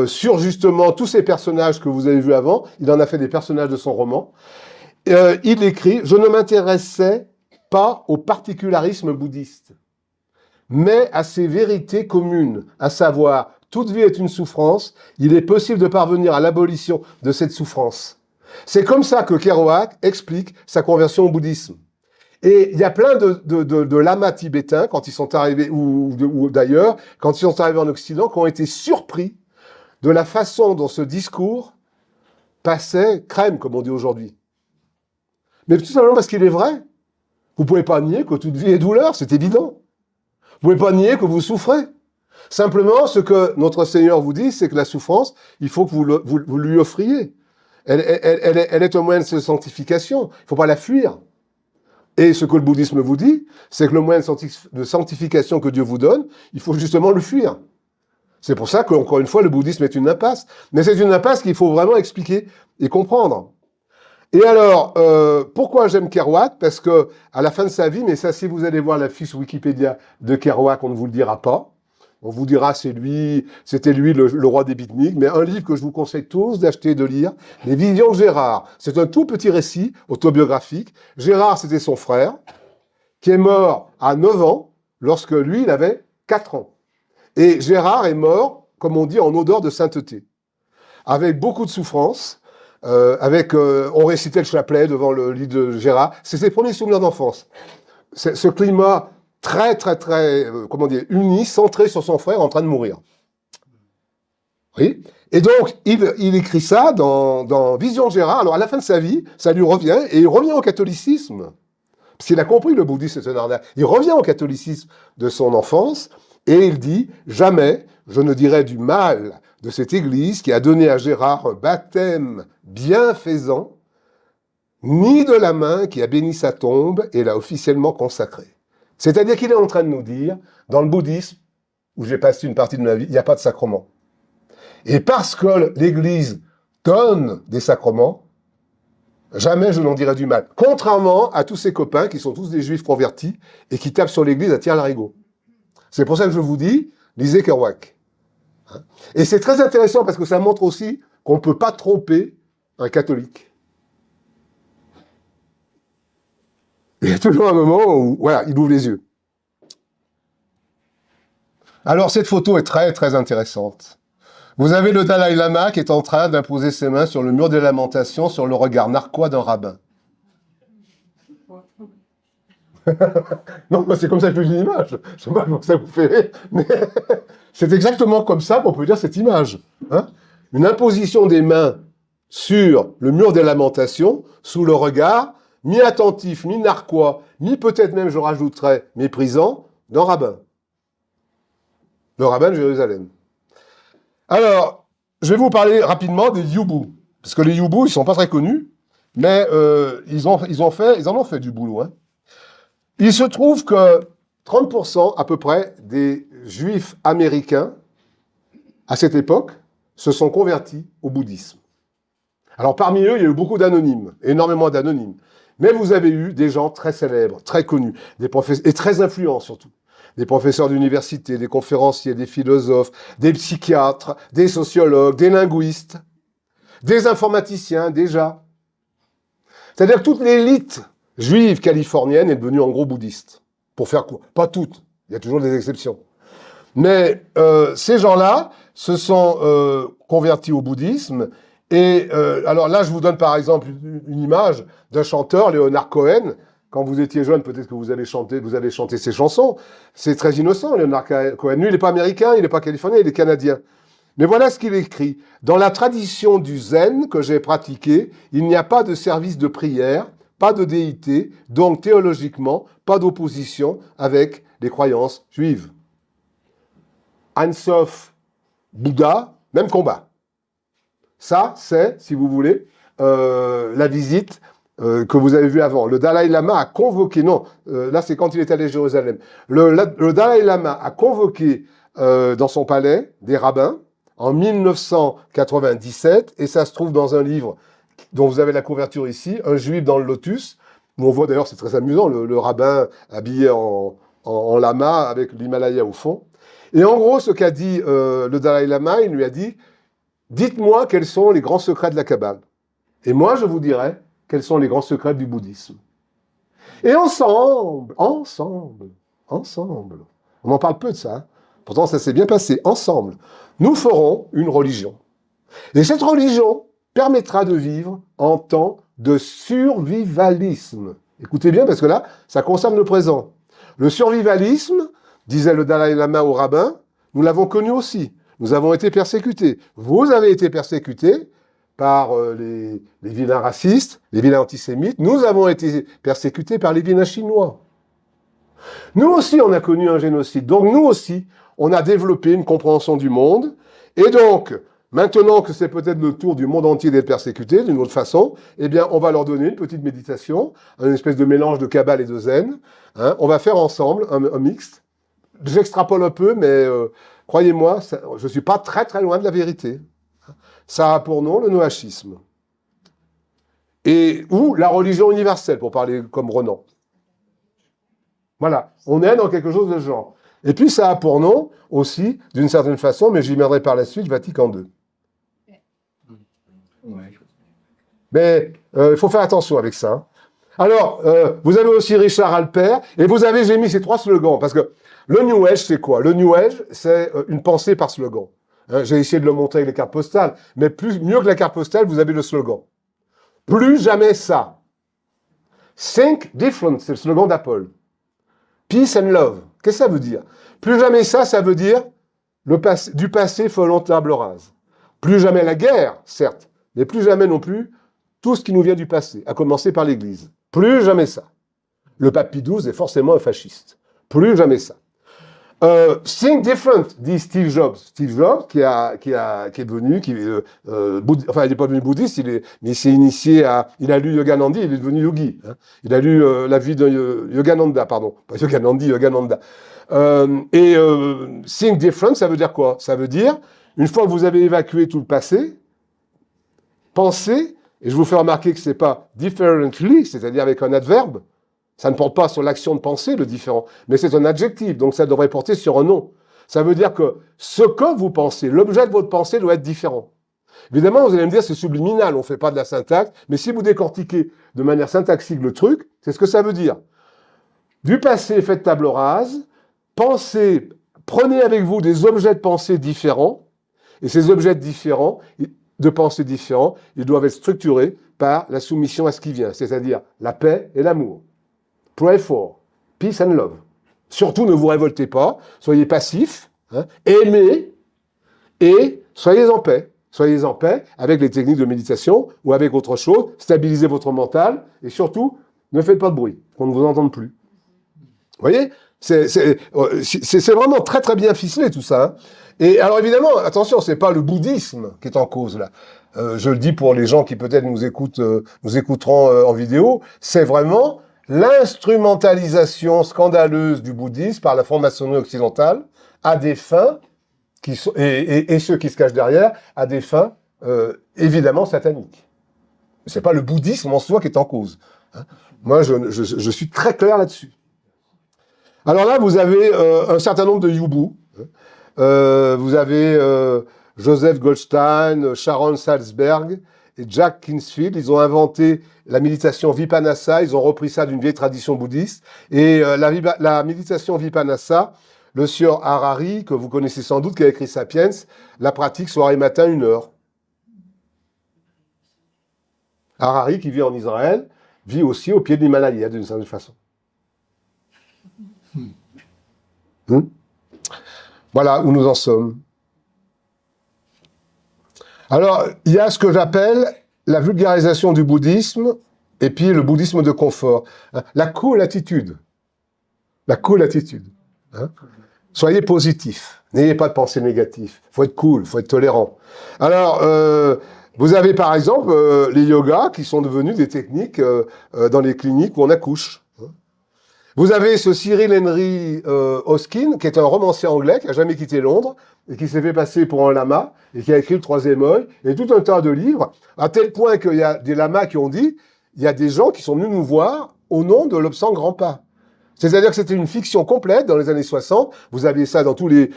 sur justement tous ces personnages que vous avez vus avant. Il en a fait des personnages de son roman. Il écrit « Je ne m'intéressais pas au particularisme bouddhiste, mais à ces vérités communes, à savoir, toute vie est une souffrance, il est possible de parvenir à l'abolition de cette souffrance. » C'est comme ça que Kerouac explique sa conversion au bouddhisme. Et il y a plein de lamas tibétains, quand ils sont arrivés, ou d'ailleurs, quand ils sont arrivés en Occident, qui ont été surpris de la façon dont ce discours passait crème, comme on dit aujourd'hui. Mais tout simplement parce qu'il est vrai. Vous pouvez pas nier que toute vie est douleur, c'est évident. Vous pouvez pas nier que vous souffrez. Simplement, ce que notre Seigneur vous dit, c'est que la souffrance, il faut que vous lui offriez. Elle est un moyen de sanctification. Il faut pas la fuir. Et ce que le bouddhisme vous dit, c'est que le moyen de sanctification que Dieu vous donne, il faut justement le fuir. C'est pour ça qu'encore une fois, le bouddhisme est une impasse. Mais c'est une impasse qu'il faut vraiment expliquer et comprendre. Et alors, pourquoi j'aime Kerouac? Parce que à la fin de sa vie, mais ça, si vous allez voir la fiche Wikipédia de Kerouac, on ne vous le dira pas. On vous dira, c'était lui le roi des beatniks. Mais un livre que je vous conseille tous d'acheter et de lire, Les Visions de Gérard. C'est un tout petit récit autobiographique. Gérard, c'était son frère, qui est mort à 9 ans, lorsque lui, il avait 4 ans. Et Gérard est mort, comme on dit, en odeur de sainteté, avec beaucoup de souffrance. On récitait le chapelet devant le lit de Gérard. C'est ses premiers souvenirs d'enfance. Ce climat très, très, très, uni, centré sur son frère en train de mourir. Oui. Et donc, il écrit ça dans Vision de Gérard. Alors, à la fin de sa vie, ça lui revient, et il revient au catholicisme. Parce qu'il a compris le bouddhisme, c'est un arnaque. Il revient au catholicisme de son enfance, et il dit « Jamais je ne dirai du mal de cette église qui a donné à Gérard un baptême bienfaisant, ni de la main qui a béni sa tombe et l'a officiellement consacrée. » C'est-à-dire qu'il est en train de nous dire, dans le bouddhisme, où j'ai passé une partie de ma vie, il n'y a pas de sacrement. Et parce que l'Église donne des sacrements, jamais je n'en dirai du mal. Contrairement à tous ces copains qui sont tous des juifs convertis et qui tapent sur l'Église à tire-larigot. C'est pour ça que je vous dis, lisez Kerouac. Et c'est très intéressant parce que ça montre aussi qu'on ne peut pas tromper un catholique. Il y a toujours un moment où, voilà, il ouvre les yeux. Alors, cette photo est très, très intéressante. Vous avez le Dalai Lama qui est en train d'imposer ses mains sur le mur des lamentations, sur le regard narquois d'un rabbin. Non, c'est comme ça que je lis l'image. Je sais pas comment ça vous fait rire, mais c'est exactement comme ça qu'on peut dire cette image. Hein, une imposition des mains sur le mur des lamentations, sous le regard mi-attentif, mi-narquois, mi-peut-être même, je rajouterais, méprisant, d'un rabbin. Le rabbin de Jérusalem. Alors, je vais vous parler rapidement des Yubus. Parce que les Yubus, ils sont pas très connus, mais ils en ont fait du boulot. Hein. Il se trouve que 30% à peu près des juifs américains, à cette époque, se sont convertis au bouddhisme. Alors parmi eux, il y a eu beaucoup d'anonymes, énormément d'anonymes. Mais vous avez eu des gens très célèbres, très connus, des professeurs, et très influents surtout. Des professeurs d'université, des conférenciers, des philosophes, des psychiatres, des sociologues, des linguistes, des informaticiens déjà. C'est-à-dire que toute l'élite juive californienne est devenue en gros bouddhiste. Pour faire quoi? Pas toutes, il y a toujours des exceptions. Mais ces gens-là se sont convertis au bouddhisme. Et alors là, je vous donne par exemple une image d'un chanteur, Leonard Cohen. Quand vous étiez jeune, peut-être que vous avez chanté ses chansons. C'est très innocent, Leonard Cohen. Lui, il n'est pas américain, il n'est pas californien, il est canadien. Mais voilà ce qu'il écrit. Dans la tradition du zen que j'ai pratiqué, il n'y a pas de service de prière, pas de déité, donc théologiquement, pas d'opposition avec les croyances juives. Ein Sof, Bouddha, même combat. Ça, c'est, si vous voulez, la visite que vous avez vue avant. Le Dalai Lama a convoqué, non, là c'est quand il est allé à Jérusalem, le Dalai Lama a convoqué dans son palais des rabbins en 1997, et ça se trouve dans un livre dont vous avez la couverture ici, Un juif dans le lotus, où on voit d'ailleurs, c'est très amusant, le rabbin habillé en lama avec l'Himalaya au fond. Et en gros, ce qu'a dit le Dalai Lama, il lui a dit « Dites-moi quels sont les grands secrets de la Kabbale. Et moi, je vous dirai quels sont les grands secrets du bouddhisme. » Et ensemble, on en parle peu de ça, hein. Pourtant ça s'est bien passé, ensemble, nous ferons une religion. Et cette religion permettra de vivre en temps de survivalisme. Écoutez bien, parce que là, ça concerne le présent. Le survivalisme, disait le Dalai Lama au rabbin, nous l'avons connu aussi. Nous avons été persécutés. Vous avez été persécutés par les vilains racistes, les vilains antisémites. Nous avons été persécutés par les vilains chinois. Nous aussi, on a connu un génocide. Donc nous aussi, on a développé une compréhension du monde. Et donc, maintenant que c'est peut-être le tour du monde entier d'être persécuté d'une autre façon, eh bien, on va leur donner une petite méditation, une espèce de mélange de Kabbale et de Zen. Hein. On va faire ensemble un mixte. J'extrapole un peu, mais croyez-moi, je ne suis pas très très loin de la vérité. Ça a pour nom le noachisme. Ou la religion universelle, pour parler comme Renan. Voilà, on est dans quelque chose de ce genre. Et puis ça a pour nom aussi, d'une certaine façon, mais j'y viendrai par la suite, Vatican II. Mais il faut faire attention avec ça. Hein. Alors, vous avez aussi Richard Alpert, et j'ai mis ces 3 slogans, parce que le New Age, c'est quoi? Le New Age, c'est une pensée par slogan. Hein, j'ai essayé de le montrer avec les cartes postales, mais mieux que la carte postale, vous avez le slogan. Plus jamais ça. Think different, c'est le slogan d'Apple. Peace and love. Qu'est-ce que ça veut dire? Plus jamais ça veut dire du passé faisons table rase. Plus jamais la guerre, certes, mais plus jamais non plus tout ce qui nous vient du passé, à commencer par l'Église. Plus jamais ça. Le pape Pie XII est forcément un fasciste. Plus jamais ça. Think different, dit Steve Jobs. Steve Jobs, qui est devenu, enfin, il n'est pas devenu bouddhiste, mais il s'est initié il a lu Yogananda, il est devenu yogi. Hein. Il a lu la vie de Yogananda, pardon. Pas Yogananda, Yogananda. Think different, ça veut dire quoi? Ça veut dire, une fois que vous avez évacué tout le passé, pensez, et je vous fais remarquer que c'est pas differently, c'est-à-dire avec un adverbe. Ça ne porte pas sur l'action de penser, le différent, mais c'est un adjectif, donc ça devrait porter sur un nom. Ça veut dire que ce que vous pensez, l'objet de votre pensée doit être différent. Évidemment, vous allez me dire, c'est subliminal, on ne fait pas de la syntaxe, mais si vous décortiquez de manière syntaxique le truc, c'est ce que ça veut dire. Du passé, faites table rase, pensez, prenez avec vous des objets de pensée différents, et ces objets différents, de pensée différents, ils doivent être structurés par la soumission à ce qui vient, c'est-à-dire la paix et l'amour. Pray for peace and love. Surtout, ne vous révoltez pas, soyez passifs, hein, aimez et soyez en paix. Soyez en paix avec les techniques de méditation ou avec autre chose, stabilisez votre mental et surtout, ne faites pas de bruit, qu'on ne vous entende plus. Vous voyez? C'est vraiment très très bien ficelé tout ça. Hein. Et alors évidemment, attention, c'est pas le bouddhisme qui est en cause là. Je le dis pour les gens qui peut-être nous écouteront en vidéo, c'est vraiment l'instrumentalisation scandaleuse du bouddhisme par la franc-maçonnerie occidentale à des fins, et ceux qui se cachent derrière, à des fins évidemment sataniques. C'est pas le bouddhisme en soi qui est en cause. Hein. Moi, je suis très clair là-dessus. Alors là, vous avez un certain nombre de youbou. Vous avez Joseph Goldstein, Sharon Salzberg et Jack Kinsfield. Ils ont inventé la méditation Vipassana. Ils ont repris ça d'une vieille tradition bouddhiste. Et la méditation Vipassana, le sieur Harari, que vous connaissez sans doute, qui a écrit Sapiens, la pratique soir et matin 1 heure. Harari, qui vit en Israël, vit aussi au pied de l'Himalaya, d'une certaine façon. Voilà où nous en sommes. Alors, il y a ce que j'appelle la vulgarisation du bouddhisme et puis le bouddhisme de confort. La cool attitude. La cool attitude. Hein? Soyez positif. N'ayez pas de pensée négative. Il faut être cool, il faut être tolérant. Alors, vous avez par exemple les yogas qui sont devenus des techniques dans les cliniques où on accouche. Vous avez ce Cyril Henry Hoskin, qui est un romancier anglais qui a jamais quitté Londres et qui s'est fait passer pour un lama et qui a écrit le Troisième œil et tout un tas de livres, à tel point qu'il y a des lamas qui ont dit il y a des gens qui sont venus nous voir au nom de l'Obsang Grand Pas. C'est-à-dire que c'était une fiction complète dans les années 60. Vous aviez ça dans tous les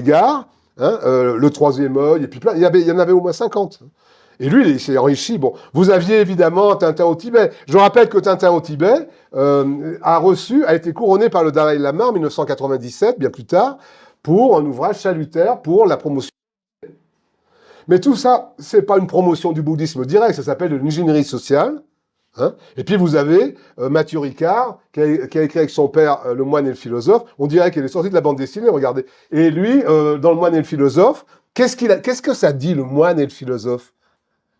gares, hein, le Troisième œil et puis plein. Il y en avait au moins 50. Et lui, il s'est enrichi. Bon, vous aviez évidemment Tintin au Tibet. Je rappelle que Tintin au Tibet a été couronné par le Dalai Lama en 1997, bien plus tard, pour un ouvrage salutaire pour la promotion. Mais tout ça, c'est pas une promotion du bouddhisme direct, ça s'appelle de l'ingénierie sociale. Hein. Et puis vous avez Mathieu Ricard, qui a écrit avec son père Le Moine et le Philosophe. On dirait qu'il est sorti de la bande dessinée, regardez. Et lui, dans Le Moine et le Philosophe, qu'est-ce que ça dit, Le Moine et le Philosophe?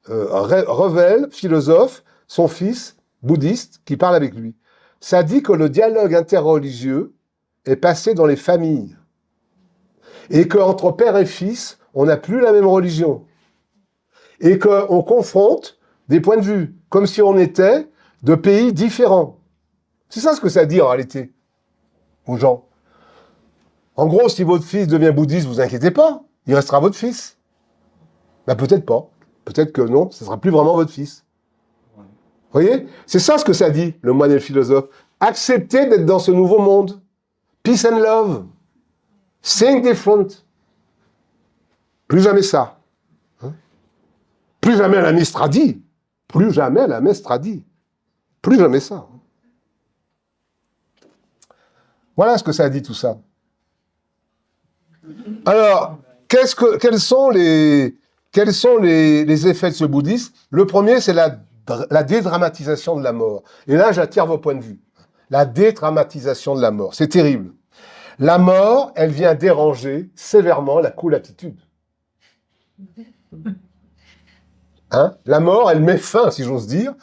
Revel, philosophe, son fils, bouddhiste, qui parle avec lui. Ça dit que le dialogue interreligieux est passé dans les familles. Et qu'entre père et fils, on n'a plus la même religion. Et qu'on confronte des points de vue, comme si on était de pays différents. C'est ça ce que ça dit en réalité, aux gens. En gros, si votre fils devient bouddhiste, vous inquiétez pas, il restera votre fils. Ben peut-être pas. Peut-être que non, ce ne sera plus vraiment votre fils. Vous voyez? C'est ça ce que ça dit, le moine et le philosophe. Acceptez d'être dans ce nouveau monde. Peace and love. Think different. Plus jamais ça. Hein? Plus jamais la Mestradi. Plus jamais la Mestradi. Plus jamais ça. Voilà ce que ça dit tout ça. Alors, quels sont les effets de ce bouddhisme? Le premier, c'est la dédramatisation de la mort. Et là, j'attire vos points de vue. La dédramatisation de la mort. C'est terrible. La mort, elle vient déranger sévèrement la cool attitude. Hein? La mort, elle met fin, si j'ose dire,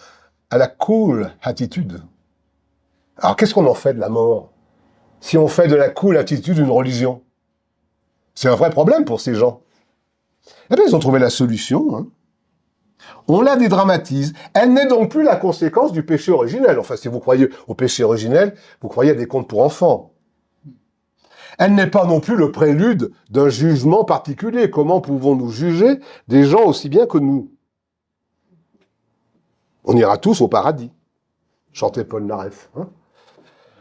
à la cool attitude. Alors, qu'est-ce qu'on en fait de la mort? Si on fait de la cool attitude une religion? C'est un vrai problème pour ces gens. Eh bien, ils ont trouvé la solution. Hein. On la dédramatise. Elle n'est donc plus la conséquence du péché originel. Enfin, si vous croyez au péché originel, vous croyez à des contes pour enfants. Elle n'est pas non plus le prélude d'un jugement particulier. Comment pouvons-nous juger des gens aussi bien que nous? On ira tous au paradis. Chantait Paul Naref. Hein.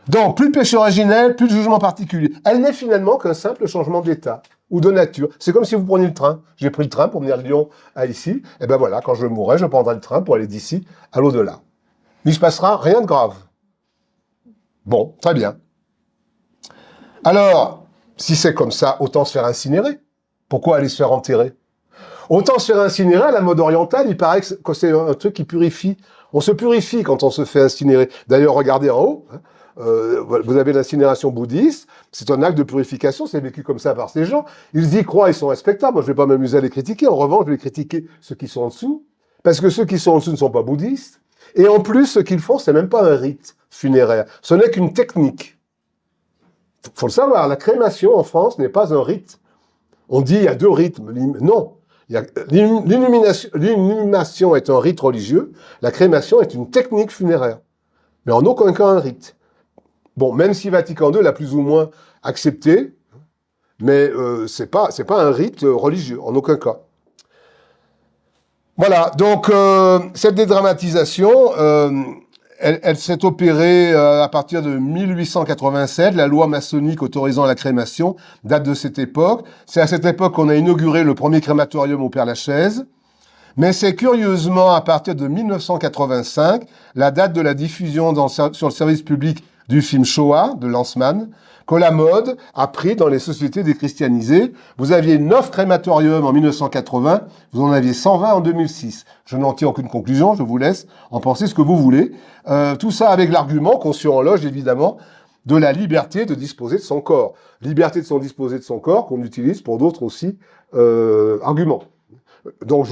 Donc, plus de péché originel, plus de jugement particulier. Elle n'est finalement qu'un simple changement d'état ou de nature. C'est comme si vous preniez le train. J'ai pris le train pour venir de Lyon à ici. Et ben voilà, quand je mourrai, je prendrai le train pour aller d'ici à l'au-delà. Il ne se passera rien de grave. Bon, très bien. Alors, si c'est comme ça, autant se faire incinérer. Pourquoi aller se faire enterrer? Autant se faire incinérer, à la mode orientale, il paraît que c'est un truc qui purifie. On se purifie quand on se fait incinérer. D'ailleurs, regardez en haut. Hein. Vous avez l'incinération bouddhiste, c'est un acte de purification, c'est vécu comme ça par ces gens. Ils y croient, ils sont respectables. Moi, je ne vais pas m'amuser à les critiquer. En revanche, je vais critiquer ceux qui sont en dessous, parce que ceux qui sont en dessous ne sont pas bouddhistes. Et en plus, ce qu'ils font, c'est même pas un rite funéraire. Ce n'est qu'une technique. Faut le savoir, la crémation en France n'est pas un rite. On dit il y a 2 rites. Non. L'inhumation est un rite religieux, la crémation est une technique funéraire. mais en aucun cas un rite. Bon, même si Vatican II l'a plus ou moins accepté, mais c'est pas un rite religieux, en aucun cas. Voilà, donc cette dédramatisation, elle s'est opérée à partir de 1887. La loi maçonnique autorisant la crémation date de cette époque. C'est à cette époque qu'on a inauguré le premier crématorium au Père-Lachaise. Mais c'est curieusement à partir de 1985, la date de la diffusion sur le service public du film Shoah de Lanzmann, que la mode a pris dans les sociétés déchristianisées. Vous aviez 9 crématoriums en 1980, vous en aviez 120 en 2006. Je n'en tire aucune conclusion, je vous laisse en penser ce que vous voulez. Tout ça avec l'argument, conçu en loge évidemment, de la liberté de disposer de son corps. Liberté de disposer de son corps qu'on utilise pour d'autres aussi arguments. Donc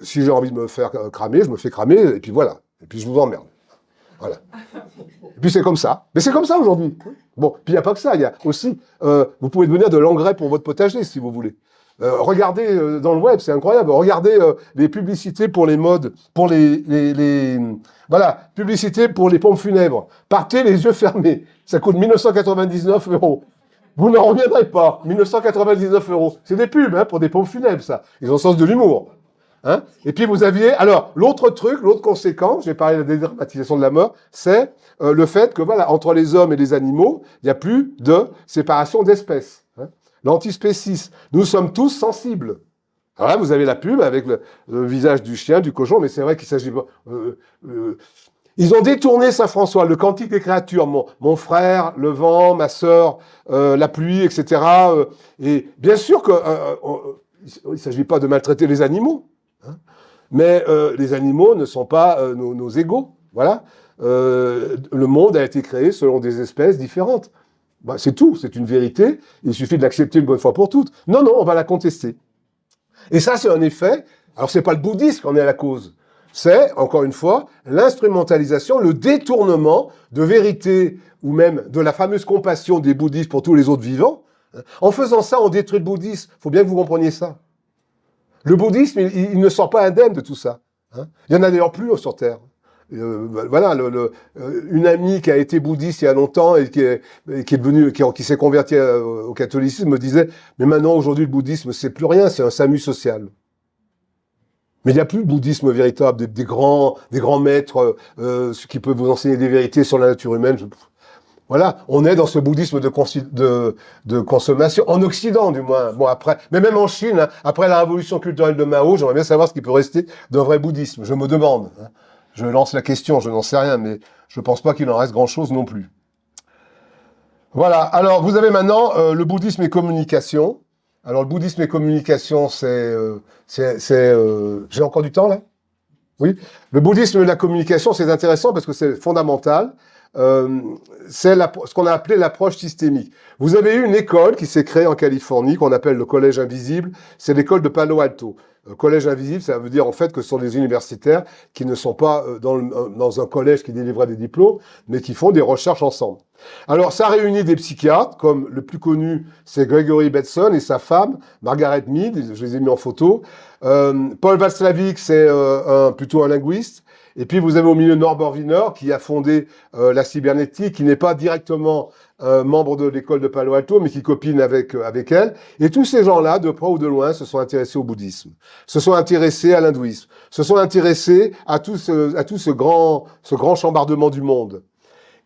si j'ai envie de me faire cramer, je me fais cramer, et puis voilà. Et puis je vous emmerde. Voilà. Et puis c'est comme ça. Mais c'est comme ça aujourd'hui. Bon, puis il n'y a pas que ça. Il y a aussi, vous pouvez devenir de l'engrais pour votre potager, si vous voulez. Regardez dans le web, c'est incroyable. Regardez les publicités pour les modes, pour voilà, publicités pour les pompes funèbres. Partez les yeux fermés. Ça coûte 1999 €. Vous n'en reviendrez pas. 1999 €. C'est des pubs, hein, pour des pompes funèbres, ça. Ils ont le sens de l'humour. Hein? Et puis vous aviez, alors l'autre truc, l'autre conséquence, j'ai parlé de la dédramatisation de la mort, c'est le fait que voilà, entre les hommes et les animaux, il n'y a plus de séparation d'espèces. Hein? L'antispécisme. Nous sommes tous sensibles. Alors là, vous avez la pub avec le visage du chien, du cochon, mais c'est vrai qu'il s'agit pas. Ils ont détourné Saint François, le cantique des créatures, mon frère, le vent, ma sœur, la pluie, etc. Et bien sûr que il ne s'agit pas de maltraiter les animaux. Hein, mais les animaux ne sont pas nos égaux. Voilà. Le monde a été créé selon des espèces différentes. Bah, c'est tout, c'est une vérité. Il suffit de l'accepter une bonne fois pour toutes. Non, on va la contester. Et ça, c'est un effet. Alors, c'est pas le bouddhisme qui en est à la cause. C'est, encore une fois, l'instrumentalisation, le détournement de vérité ou même de la fameuse compassion des bouddhistes pour tous les autres vivants. En faisant ça, on détruit le bouddhisme. Il faut bien que vous compreniez ça. Le bouddhisme, il ne sort pas indemne de tout ça. Hein. Il y en a d'ailleurs plus sur Terre. Voilà, une amie qui a été bouddhiste il y a longtemps et qui s'est convertie au catholicisme me disait « Mais maintenant, aujourd'hui, le bouddhisme, c'est plus rien, c'est un SAMU social. » Mais il n'y a plus de bouddhisme véritable, des grands maîtres qui peuvent vous enseigner des vérités sur la nature humaine. Voilà, on est dans ce bouddhisme de consommation, en Occident du moins. Bon après, mais même en Chine, hein, après la révolution culturelle de Mao, j'aimerais bien savoir ce qui peut rester d'un vrai bouddhisme. Je me demande. Hein. Je lance la question, je n'en sais rien, mais je pense pas qu'il en reste grand-chose non plus. Voilà, alors vous avez maintenant le bouddhisme et communication. Alors le bouddhisme et communication, j'ai encore du temps là? Oui. Le bouddhisme et la communication, c'est intéressant parce que c'est fondamental. C'est ce qu'on a appelé l'approche systémique. Vous avez eu une école qui s'est créée en Californie, qu'on appelle le Collège Invisible. C'est l'école de Palo Alto. Collège Invisible, ça veut dire en fait que ce sont des universitaires qui ne sont pas dans un collège qui délivrait des diplômes, mais qui font des recherches ensemble. Alors, ça réunit des psychiatres, comme le plus connu, c'est Gregory Bateson et sa femme, Margaret Mead, je les ai mis en photo. Paul Václavic, c'est plutôt un linguiste. Et puis, vous avez au milieu Norbert Wiener, qui a fondé la cybernétique, qui n'est pas directement membre de l'école de Palo Alto, mais qui copine avec elle. Et tous ces gens-là, de près ou de loin, se sont intéressés au bouddhisme, se sont intéressés à l'hindouisme, se sont intéressés à tout ce grand chambardement du monde.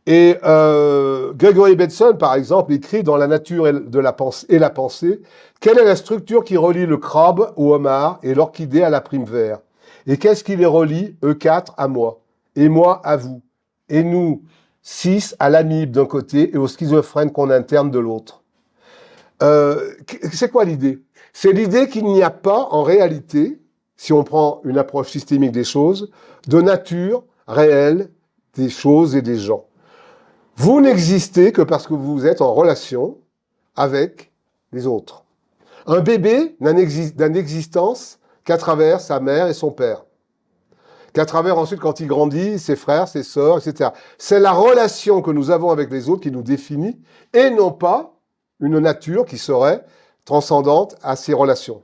Et Gregory Bateson, par exemple, écrit dans La nature et la pensée, quelle est la structure qui relie le crabe au homard et l'orchidée à la prime vert? Et qu'est-ce qui les relie, eux quatre, à moi, et moi à vous, et nous, 6 à l'amibe d'un côté et au schizophrène qu'on interne de l'autre? C'est quoi l'idée? C'est l'idée qu'il n'y a pas, en réalité, si on prend une approche systémique des choses, de nature réelle des choses et des gens. Vous n'existez que parce que vous êtes en relation avec les autres. Un bébé n'a d'existence qu'à travers sa mère et son père. Qu'à travers ensuite, quand il grandit, ses frères, ses sœurs, etc. C'est la relation que nous avons avec les autres qui nous définit, et non pas une nature qui serait transcendante à ces relations.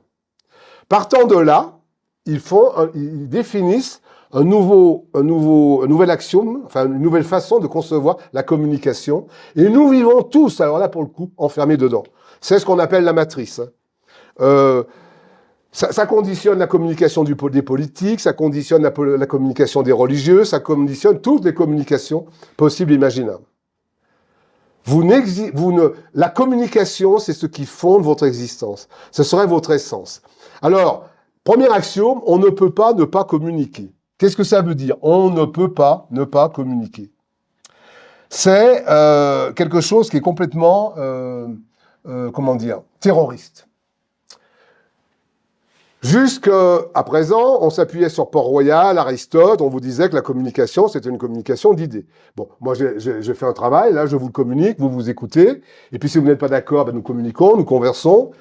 Partant de là, ils définissent un nouvel axiome, enfin une nouvelle façon de concevoir la communication. Et nous vivons tous, alors là pour le coup, enfermés dedans. C'est ce qu'on appelle la matrice. Ça conditionne la communication des politiques, ça conditionne la communication des religieux, ça conditionne toutes les communications possibles et imaginables. La communication, c'est ce qui fonde votre existence. Ce serait votre essence. Alors, premier axiome, on ne peut pas ne pas communiquer. Qu'est-ce que ça veut dire? On ne peut pas ne pas communiquer. C'est quelque chose qui est complètement, terroriste. Jusqu'à présent, on s'appuyait sur Port-Royal, Aristote, on vous disait que la communication, c'était une communication d'idées. Bon, moi j'ai fait un travail, là je vous le communique, vous vous écoutez, et puis si vous n'êtes pas d'accord, ben, nous communiquons, nous conversons,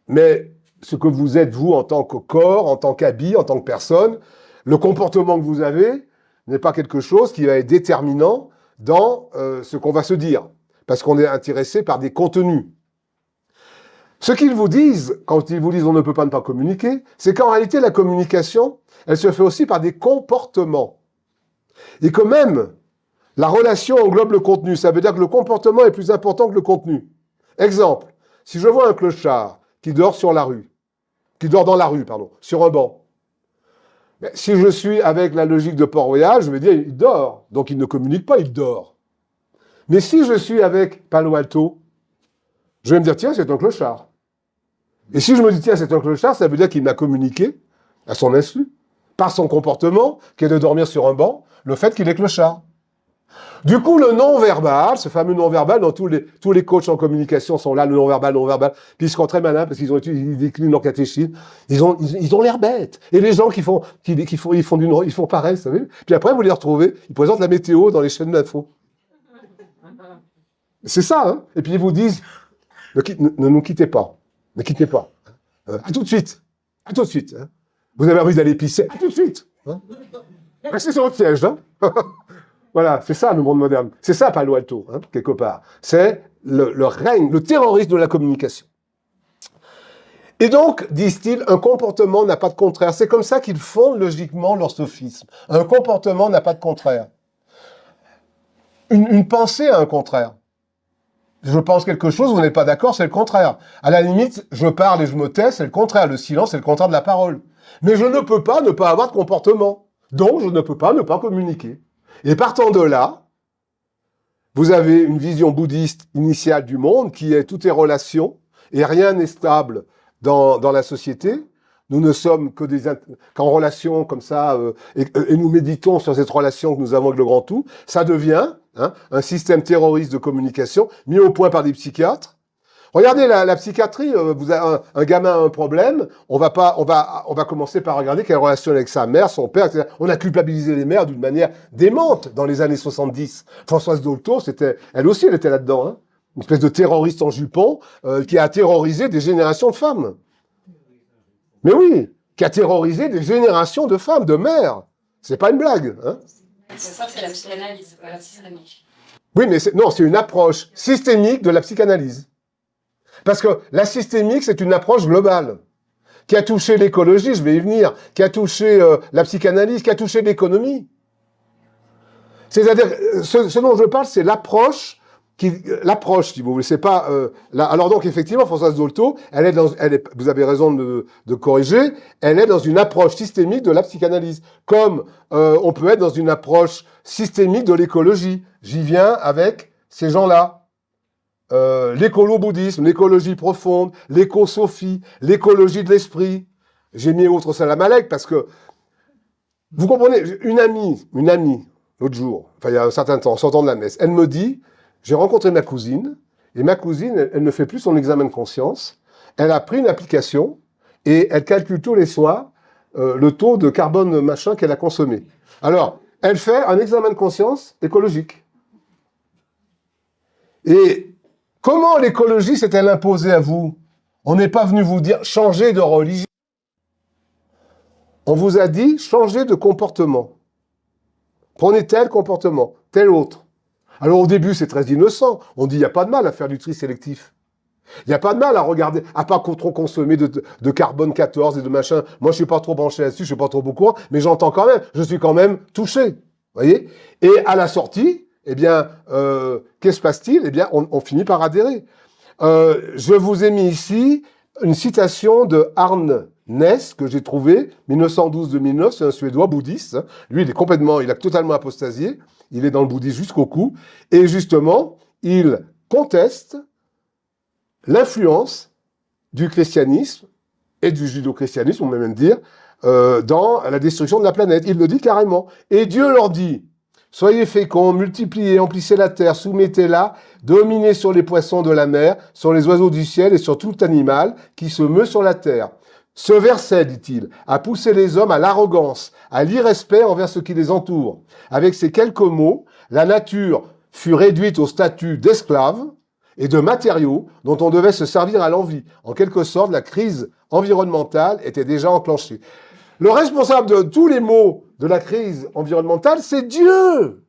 mais ce que vous êtes, vous, en tant que corps, en tant qu'habit, en tant que personne, le comportement que vous avez n'est pas quelque chose qui va être déterminant dans ce qu'on va se dire, parce qu'on est intéressé par des contenus. Ce qu'ils vous disent, quand ils vous disent on ne peut pas ne pas communiquer, c'est qu'en réalité, la communication, elle se fait aussi par des comportements. Et que même, la relation englobe le contenu. Ça veut dire que le comportement est plus important que le contenu. Exemple, si je vois un clochard qui dort sur la rue, sur un banc, mais si je suis avec la logique de Port-Royal, je vais dire il dort. Donc il ne communique pas, il dort. Mais si je suis avec Palo Alto, je vais me dire, tiens, c'est un clochard. Et si je me dis, tiens, c'est un clochard, ça veut dire qu'il m'a communiqué, à son insu, par son comportement, qui est de dormir sur un banc, le fait qu'il est clochard. Du coup, le non-verbal, ce fameux non-verbal, dans tous les coachs en communication sont là, le non-verbal, puis ils sont très malins, parce ils déclinent leur catéchisme, ils ont l'air bêtes. Et les gens qui font pareil, vous savez. Puis après, vous les retrouvez, ils présentent la météo dans les chaînes d'infos. C'est ça, hein. Et puis ils vous disent, ne nous quittez pas. Ne quittez pas. À tout de suite. À tout de suite. Hein. Vous avez envie d'aller pisser. À tout de suite. Hein. Restez sur votre siège. Hein. Voilà, c'est ça le monde moderne. C'est ça Palo Alto, hein, quelque part. C'est le règne, le terrorisme de la communication. Et donc, disent-ils, un comportement n'a pas de contraire. C'est comme ça qu'ils fondent logiquement leur sophisme. Un comportement n'a pas de contraire. Une pensée a un contraire. Je pense quelque chose, vous n'êtes pas d'accord, c'est le contraire. À la limite, je parle et je me tais, c'est le contraire. Le silence, c'est le contraire de la parole. Mais je ne peux pas ne pas avoir de comportement. Donc, je ne peux pas ne pas communiquer. Et partant de là, vous avez une vision bouddhiste initiale du monde qui est tout est relation et rien n'est stable dans la société. Nous ne sommes qu'en relation comme ça et nous méditons sur cette relation que nous avons avec le grand tout. Ça devient un système terroriste de communication mis au point par des psychiatres. Regardez la psychiatrie, vous avez un gamin a un problème, on va commencer par regarder quelle relation avec sa mère, son père, etc. On a culpabilisé les mères d'une manière démente dans les années 70. Françoise Dolto, elle aussi, elle était là-dedans, hein. Une espèce de terroriste en jupon qui a terrorisé des générations de femmes. Mais oui, qui a terrorisé des générations de femmes, de mères. C'est pas une blague, hein. Ça, c'est la psychanalyse, la systémique. Oui, mais c'est une approche systémique de la psychanalyse. Parce que la systémique, c'est une approche globale, qui a touché l'écologie, je vais y venir, qui a touché la psychanalyse, qui a touché l'économie. C'est-à-dire, ce dont je parle, c'est l'approche, si vous voulez, c'est pas... alors donc, effectivement, Françoise Dolto, vous avez raison de corriger, elle est dans une approche systémique de la psychanalyse, comme on peut être dans une approche systémique de l'écologie. J'y viens avec ces gens-là. L'écolo-bouddhisme, l'écologie profonde, l'éco-sophie, l'écologie de l'esprit. J'ai mis autre Salam Alek parce que, vous comprenez, une amie, l'autre jour, enfin il y a un certain temps, en sortant de la messe, elle me dit, j'ai rencontré ma cousine, et ma cousine, elle ne fait plus son examen de conscience, elle a pris une application, et elle calcule tous les soirs le taux de carbone machin qu'elle a consommé. Alors, elle fait un examen de conscience écologique. Et comment l'écologie s'est-elle imposée à vous? On n'est pas venu vous dire changez de religion. On vous a dit changez de comportement. Prenez tel comportement, tel autre. Alors au début, c'est très innocent. On dit il n'y a pas de mal à faire du tri sélectif. Il n'y a pas de mal à regarder, à pas trop consommer de carbone 14 et de machin. Moi, je suis pas trop branché là-dessus, je suis pas trop au courant, mais j'entends quand même, je suis quand même touché. Voyez? Et à la sortie, eh bien, qu'est-ce qui se passe-t-il? Eh bien, on finit par adhérer. Je vous ai mis ici une citation de Arne Ness que j'ai trouvé, 1912-2009, c'est un Suédois bouddhiste. Hein. Lui, il a totalement apostasié. Il est dans le bouddhisme jusqu'au cou. Et justement, il conteste l'influence du christianisme et du judéo-christianisme, on peut même dire, dans la destruction de la planète. Il le dit carrément. Et Dieu leur dit, soyez féconds, multipliez, emplissez la terre, soumettez-la, dominez sur les poissons de la mer, sur les oiseaux du ciel et sur tout animal qui se meut sur la terre. Ce verset, dit-il, a poussé les hommes à l'arrogance, à l'irrespect envers ce qui les entoure. Avec ces quelques mots, la nature fut réduite au statut d'esclave et de matériaux dont on devait se servir à l'envi. En quelque sorte, la crise environnementale était déjà enclenchée. Le responsable de tous les maux de la crise environnementale, c'est Dieu.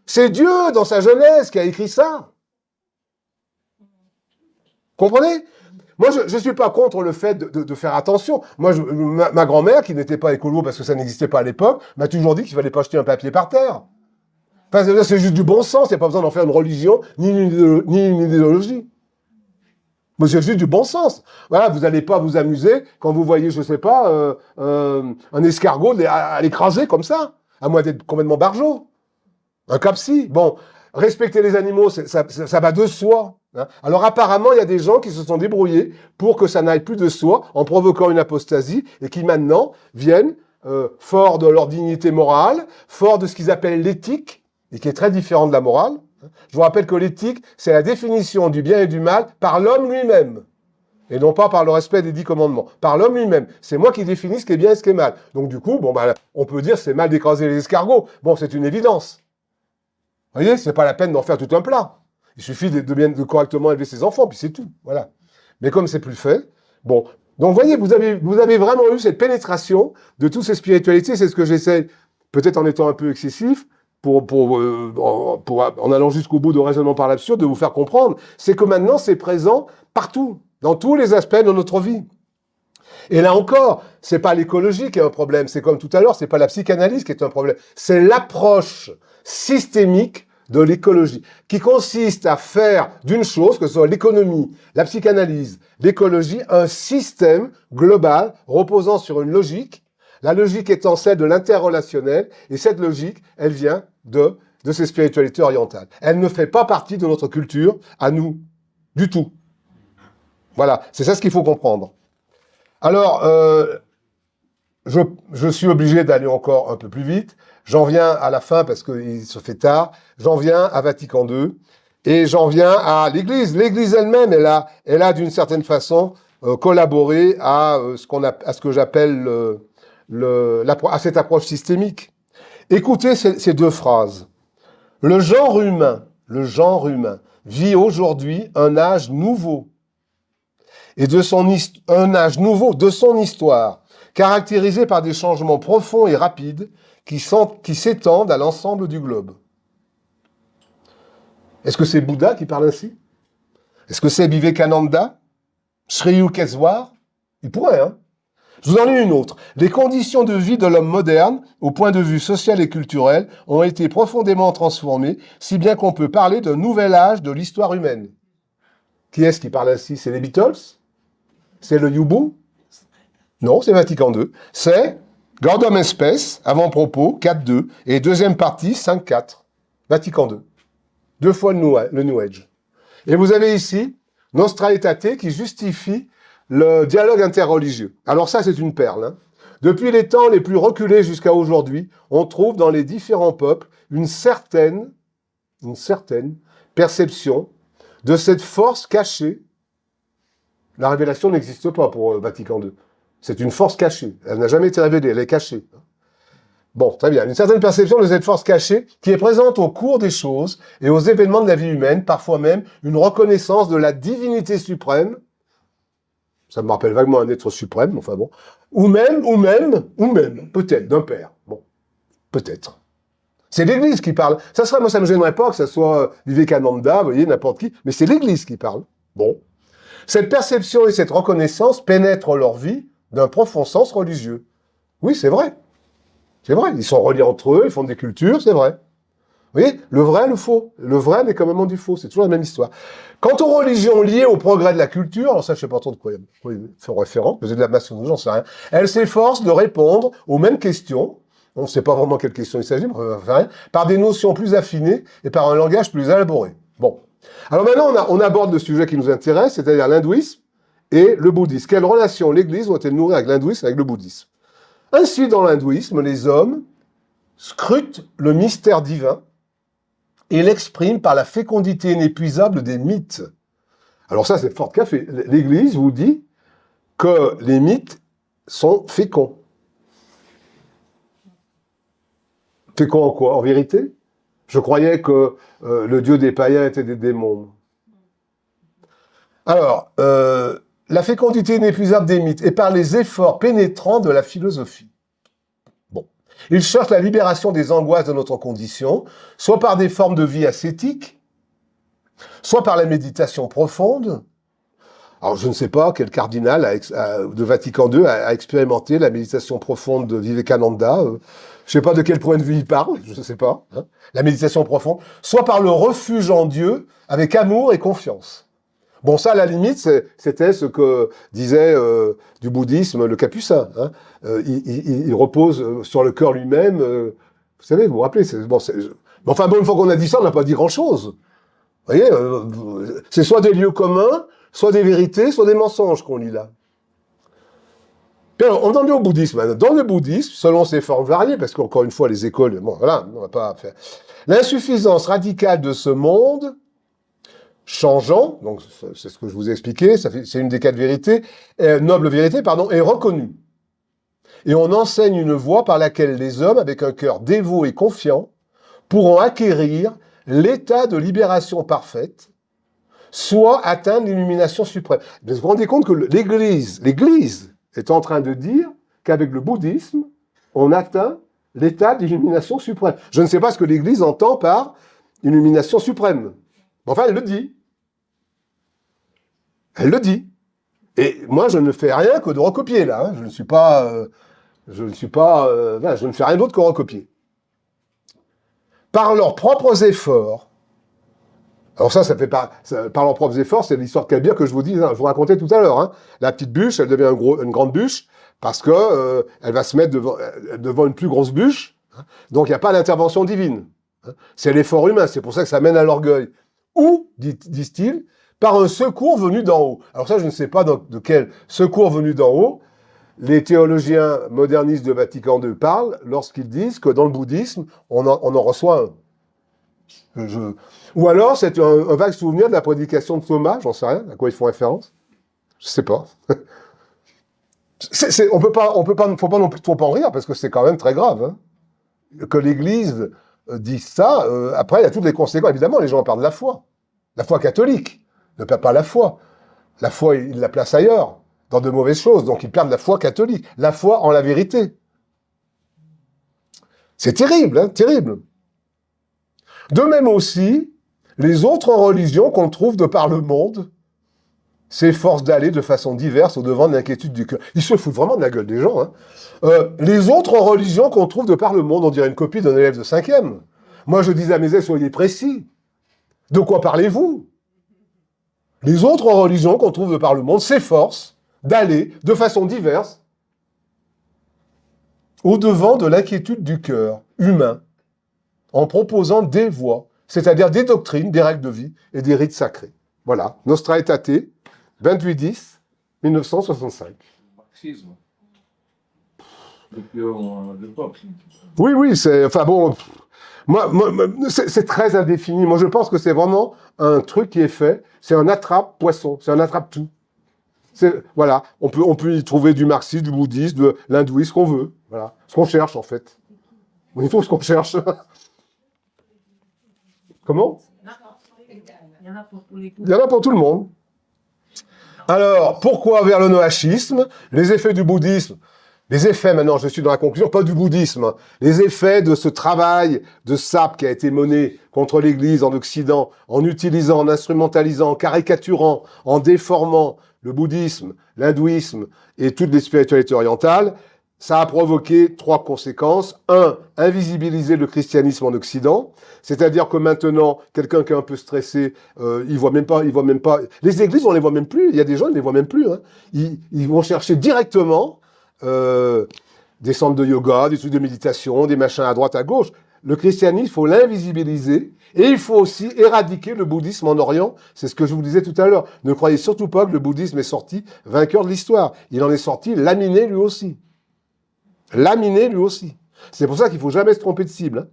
C'est Dieu, dans sa jeunesse, qui a écrit ça. Comprenez? Moi, je ne suis pas contre le fait de faire attention. Moi, ma grand-mère, qui n'était pas écolo parce que ça n'existait pas à l'époque, m'a toujours dit qu'il fallait pas jeter un papier par terre. Enfin, c'est juste du bon sens, il n'y a pas besoin d'en faire une religion, ni une idéologie. Mais c'est juste du bon sens. Voilà, vous n'allez pas vous amuser quand vous voyez, je sais pas, un escargot à l'écraser comme ça, à moins d'être complètement barjot. Un capsi. Bon, respecter les animaux, ça va de soi. Hein. Alors apparemment, il y a des gens qui se sont débrouillés pour que ça n'aille plus de soi en provoquant une apostasie et qui maintenant viennent, forts de leur dignité morale, forts de ce qu'ils appellent l'éthique, et qui est très différent de la morale. Je vous rappelle que l'éthique, c'est la définition du bien et du mal par l'homme lui-même, et non pas par le respect des 10 commandements. Par l'homme lui-même. C'est moi qui définis ce qui est bien et ce qui est mal. Donc du coup, bon, bah, on peut dire c'est mal d'écraser les escargots. Bon, c'est une évidence. Vous voyez, c'est pas la peine d'en faire tout un plat. Il suffit de correctement élever ses enfants, puis c'est tout. Voilà. Mais comme c'est plus fait, bon. Donc, vous voyez, vous avez vraiment eu cette pénétration de toutes ces spiritualités. C'est ce que j'essaie, peut-être en étant un peu excessif, en allant jusqu'au bout de raisonnement par l'absurde, de vous faire comprendre. C'est que maintenant, c'est présent partout, dans tous les aspects de notre vie. Et là encore, c'est pas l'écologie qui est un problème. C'est comme tout à l'heure, c'est pas la psychanalyse qui est un problème. C'est l'approche systémique de l'écologie, qui consiste à faire d'une chose, que ce soit l'économie, la psychanalyse, l'écologie, un système global reposant sur une logique, la logique étant celle de l'interrelationnel, et cette logique, elle vient de ces spiritualités orientales. Elle ne fait pas partie de notre culture, à nous, du tout. Voilà, c'est ça ce qu'il faut comprendre. Alors, je suis obligé d'aller encore un peu plus vite. J'en viens à la fin parce qu'il se fait tard. J'en viens à Vatican II et j'en viens à l'Église. L'Église elle-même, elle a d'une certaine façon collaboré à ce que j'appelle à cette approche systémique. Écoutez ces deux phrases. Le genre humain vit aujourd'hui un âge nouveau et un âge nouveau de son histoire, caractérisé par des changements profonds et rapides qui s'étendent à l'ensemble du globe. Est-ce que c'est Bouddha qui parle ainsi? Est-ce que c'est Vivekananda? Sri Yukteswar? Il pourrait, hein? Je vous en ai une autre. Les conditions de vie de l'homme moderne, au point de vue social et culturel, ont été profondément transformées, si bien qu'on peut parler d'un nouvel âge de l'histoire humaine. Qui est-ce qui parle ainsi? C'est les Beatles? C'est le Yubu? Non, c'est Vatican II. C'est Gaudium et Spes, avant-propos, 4.2, et deuxième partie, 5.4. Vatican II. 2 fois le New Age. Et vous avez ici Nostra Aetate qui justifie le dialogue interreligieux. Alors ça, c'est une perle. Hein. Depuis les temps les plus reculés jusqu'à aujourd'hui, on trouve dans les différents peuples une certaine perception de cette force cachée. La révélation n'existe pas pour Vatican II. C'est une force cachée. Elle n'a jamais été révélée, elle est cachée. Bon, très bien. Une certaine perception de cette force cachée qui est présente au cours des choses et aux événements de la vie humaine, parfois même une reconnaissance de la divinité suprême. Ça me rappelle vaguement un être suprême, enfin bon. Ou même, peut-être, d'un père. Bon, peut-être. C'est l'Église qui parle. Moi, ça me gênerait pas que ça soit Vivekananda, vous voyez, n'importe qui, mais c'est l'Église qui parle. Bon. Cette perception et cette reconnaissance pénètrent leur vie d'un profond sens religieux. Oui, c'est vrai. C'est vrai. Ils sont reliés entre eux, ils font des cultures, c'est vrai. Vous voyez, le vrai, le faux. Le vrai n'est qu'un moment du faux. C'est toujours la même histoire. Quant aux religions liées au progrès de la culture, alors ça, je sais pas trop de quoi ils font référence, peut-être de la maçonnerie, j'en sais rien. Elles s'efforcent de répondre aux mêmes questions. On ne sait pas vraiment quelles questions il s'agit, par des notions plus affinées et par un langage plus élaboré. Bon. Alors maintenant, on aborde le sujet qui nous intéresse, c'est-à-dire l'hindouisme et le bouddhisme. Quelle relation l'Église doit-elle nourrir avec l'hindouisme et avec le bouddhisme? Ainsi, dans l'hindouisme, les hommes scrutent le mystère divin et l'expriment par la fécondité inépuisable des mythes. Alors ça, c'est fort café. L'Église vous dit que les mythes sont féconds. Féconds en quoi? En vérité? Je croyais que le dieu des païens était des démons. Alors, la fécondité inépuisable des mythes et par les efforts pénétrants de la philosophie. Bon. Ils cherchent la libération des angoisses de notre condition, soit par des formes de vie ascétique, soit par la méditation profonde. Alors, je ne sais pas quel cardinal de Vatican II a expérimenté la méditation profonde de Vivekananda. Je ne sais pas de quel point de vue il parle, je ne sais pas. Hein. La méditation profonde, soit par le refuge en Dieu avec amour et confiance. Bon, ça, à la limite, c'était ce que disait du bouddhisme le capucin. Hein. Il repose sur le cœur lui-même. Vous savez, vous vous rappelez. Enfin bon, une fois qu'on a dit ça, on n'a pas dit grand-chose. Vous voyez, c'est soit des lieux communs, soit des vérités, soit des mensonges qu'on lit là. Puis alors, on en est au bouddhisme. Dans le bouddhisme, selon ses formes variées, parce qu'encore une fois, les écoles, bon, voilà, on va pas faire. L'insuffisance radicale de ce monde changeant, donc c'est ce que je vous ai expliqué, c'est une des quatre vérités, noble vérité, pardon, est reconnue. Et on enseigne une voie par laquelle les hommes, avec un cœur dévot et confiant, pourront acquérir l'état de libération parfaite, soit atteindre l'illumination suprême. Vous vous rendez compte que l'Église est en train de dire qu'avec le bouddhisme, on atteint l'état d'illumination suprême. Je ne sais pas ce que l'Église entend par illumination suprême. Enfin, elle le dit. Elle le dit. Et moi, je ne fais rien que de recopier, là. Hein. Je ne fais rien d'autre que recopier. Par leurs propres efforts. Alors ça fait par leurs propres efforts, c'est l'histoire de Kabir que je vous dis, hein, je vous racontais tout à l'heure. Hein. La petite bûche, elle devient une grande bûche parce que elle va se mettre devant une plus grosse bûche. Hein. Donc il n'y a pas d'intervention divine. Hein. C'est l'effort humain, c'est pour ça que ça mène à l'orgueil. Ou, disent-ils, par un secours venu d'en haut. Alors ça, je ne sais pas de quel secours venu d'en haut les théologiens modernistes de Vatican II parlent lorsqu'ils disent que dans le bouddhisme, on en reçoit un. Ou alors, c'est un vague souvenir de la prédication de Thomas, j'en sais rien, à quoi ils font référence. Je sais pas. Faut pas non plus trop en rire, parce que c'est quand même très grave. Hein. Que l'Église dise ça, après, il y a toutes les conséquences. Évidemment, les gens perdent la foi. La foi catholique ne perd pas la foi. La foi, ils la placent ailleurs, dans de mauvaises choses. Donc, ils perdent la foi catholique. La foi en la vérité. C'est terrible, hein, terrible. De même aussi, les autres religions qu'on trouve de par le monde s'efforcent d'aller de façon diverse au-devant de l'inquiétude du cœur. Ils se foutent vraiment de la gueule des gens. Hein. Les autres religions qu'on trouve de par le monde, on dirait une copie d'un élève de 5e. Moi, je disais à mes élèves, soyez précis. De quoi parlez-vous? Les autres religions qu'on trouve de par le monde s'efforcent d'aller de façon diverse au-devant de l'inquiétude du cœur humain en proposant des voies, c'est-à-dire des doctrines, des règles de vie et des rites sacrés. Voilà, Nostra Aetate, 28-10, 1965. Marxisme. Depuis l'époque. Oui, c'est... Enfin bon... c'est très indéfini. Moi, je pense que c'est vraiment un truc qui est fait. C'est un attrape-poisson. C'est un attrape-tout. Voilà. On peut y trouver du marxisme, du bouddhisme, de l'hindouisme, ce qu'on veut. Voilà. Ce qu'on cherche, en fait. Il faut ce qu'on cherche. Comment? Il y en a pour tous les goûts. Il y en a pour tout le monde. Alors, pourquoi vers le noachisme? Les effets du bouddhisme. Les effets, maintenant, je suis dans la conclusion, pas du bouddhisme, hein. Les effets de ce travail de sape qui a été mené contre l'Église en Occident, en utilisant, en instrumentalisant, en caricaturant, en déformant le bouddhisme, l'hindouisme et toutes les spiritualités orientales, ça a provoqué 3 conséquences. 1, invisibiliser le christianisme en Occident, c'est-à-dire que maintenant, quelqu'un qui est un peu stressé, il voit même pas. Les églises, on les voit même plus. Il y a des gens, on les voit même plus, hein. Ils vont chercher directement des centres de yoga, des trucs de méditation, des machins à droite, à gauche. Le christianisme, il faut l'invisibiliser et il faut aussi éradiquer le bouddhisme en Orient. C'est ce que je vous disais tout à l'heure. Ne croyez surtout pas que le bouddhisme est sorti vainqueur de l'histoire. Il en est sorti laminé lui aussi. Laminé lui aussi. C'est pour ça qu'il ne faut jamais se tromper de cible, hein.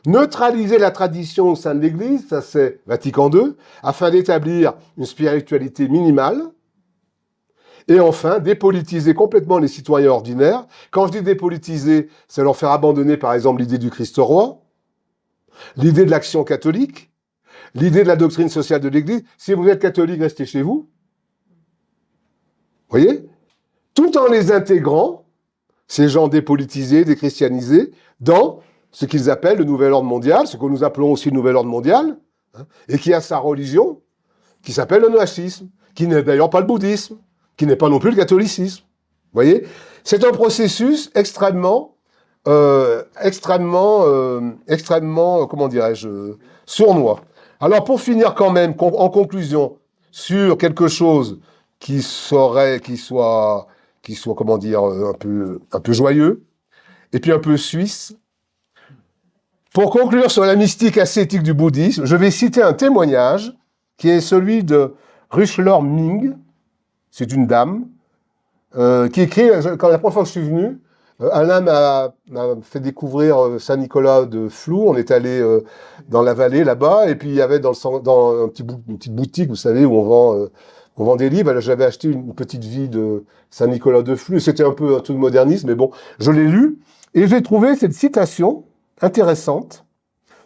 Neutraliser la tradition au sein de l'Église, ça c'est Vatican II, afin d'établir une spiritualité minimale. Et enfin, dépolitiser complètement les citoyens ordinaires. Quand je dis dépolitiser, c'est leur faire abandonner, par exemple, l'idée du Christ roi, l'idée de l'action catholique, l'idée de la doctrine sociale de l'Église. Si vous êtes catholique, restez chez vous. Vous voyez? Tout en les intégrant, ces gens dépolitisés, déchristianisés, dans ce qu'ils appellent le nouvel ordre mondial, ce que nous appelons aussi le nouvel ordre mondial, hein, et qui a sa religion, qui s'appelle le noacisme, qui n'est d'ailleurs pas le bouddhisme, qui n'est pas non plus le catholicisme. Vous voyez? C'est un processus extrêmement, comment dirais-je, sournois. Alors, pour finir quand même, en conclusion, sur quelque chose qui soit, comment dire, un peu joyeux, et puis un peu suisse. Pour conclure sur la mystique ascétique du bouddhisme, je vais citer un témoignage qui est celui de Ruchlor Ming. C'est une dame qui écrit, quand la première fois que je suis venu, Alain m'a fait découvrir Saint-Nicolas de Flou. On est allé dans la vallée là-bas, et puis il y avait dans une petite boutique, vous savez, où on vend des livres. J'avais acheté une petite vie de Saint-Nicolas de Flux. C'était un peu un truc moderniste, mais bon, je l'ai lu. Et j'ai trouvé cette citation intéressante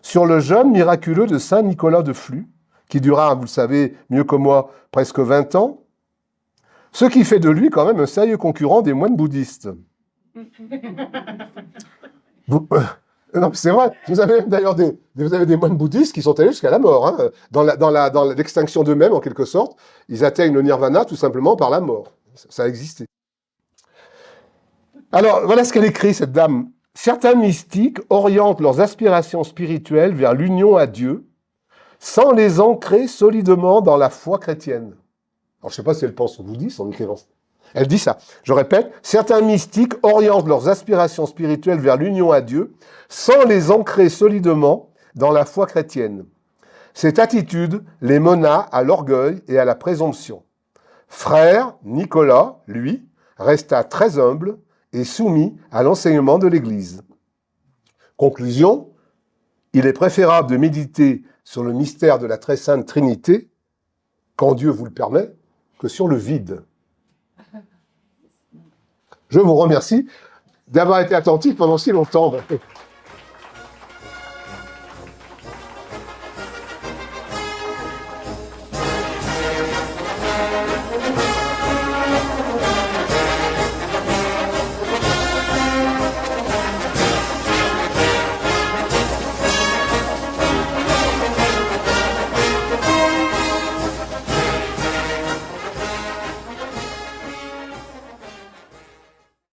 sur le jeûne miraculeux de Saint-Nicolas de Flux, qui dura, vous le savez mieux que moi, presque 20 ans, ce qui fait de lui quand même un sérieux concurrent des moines bouddhistes. Non, c'est vrai. Vous avez d'ailleurs des moines bouddhistes qui sont allés jusqu'à la mort, hein. Dans l'extinction d'eux-mêmes, en quelque sorte, ils atteignent le nirvana tout simplement par la mort. Ça a existé. Alors, voilà ce qu'elle écrit, cette dame. Certains mystiques orientent leurs aspirations spirituelles vers l'union à Dieu sans les ancrer solidement dans la foi chrétienne. Alors, je ne sais pas si elle pense au bouddhisme en écrivant ça. Elle dit ça. Je répète, certains mystiques orientent leurs aspirations spirituelles vers l'union à Dieu sans les ancrer solidement dans la foi chrétienne. Cette attitude les mena à l'orgueil et à la présomption. Frère Nicolas, lui, resta très humble et soumis à l'enseignement de l'Église. Conclusion, il est préférable de méditer sur le mystère de la très sainte Trinité, quand Dieu vous le permet, que sur le vide. Je vous remercie d'avoir été attentif pendant si longtemps.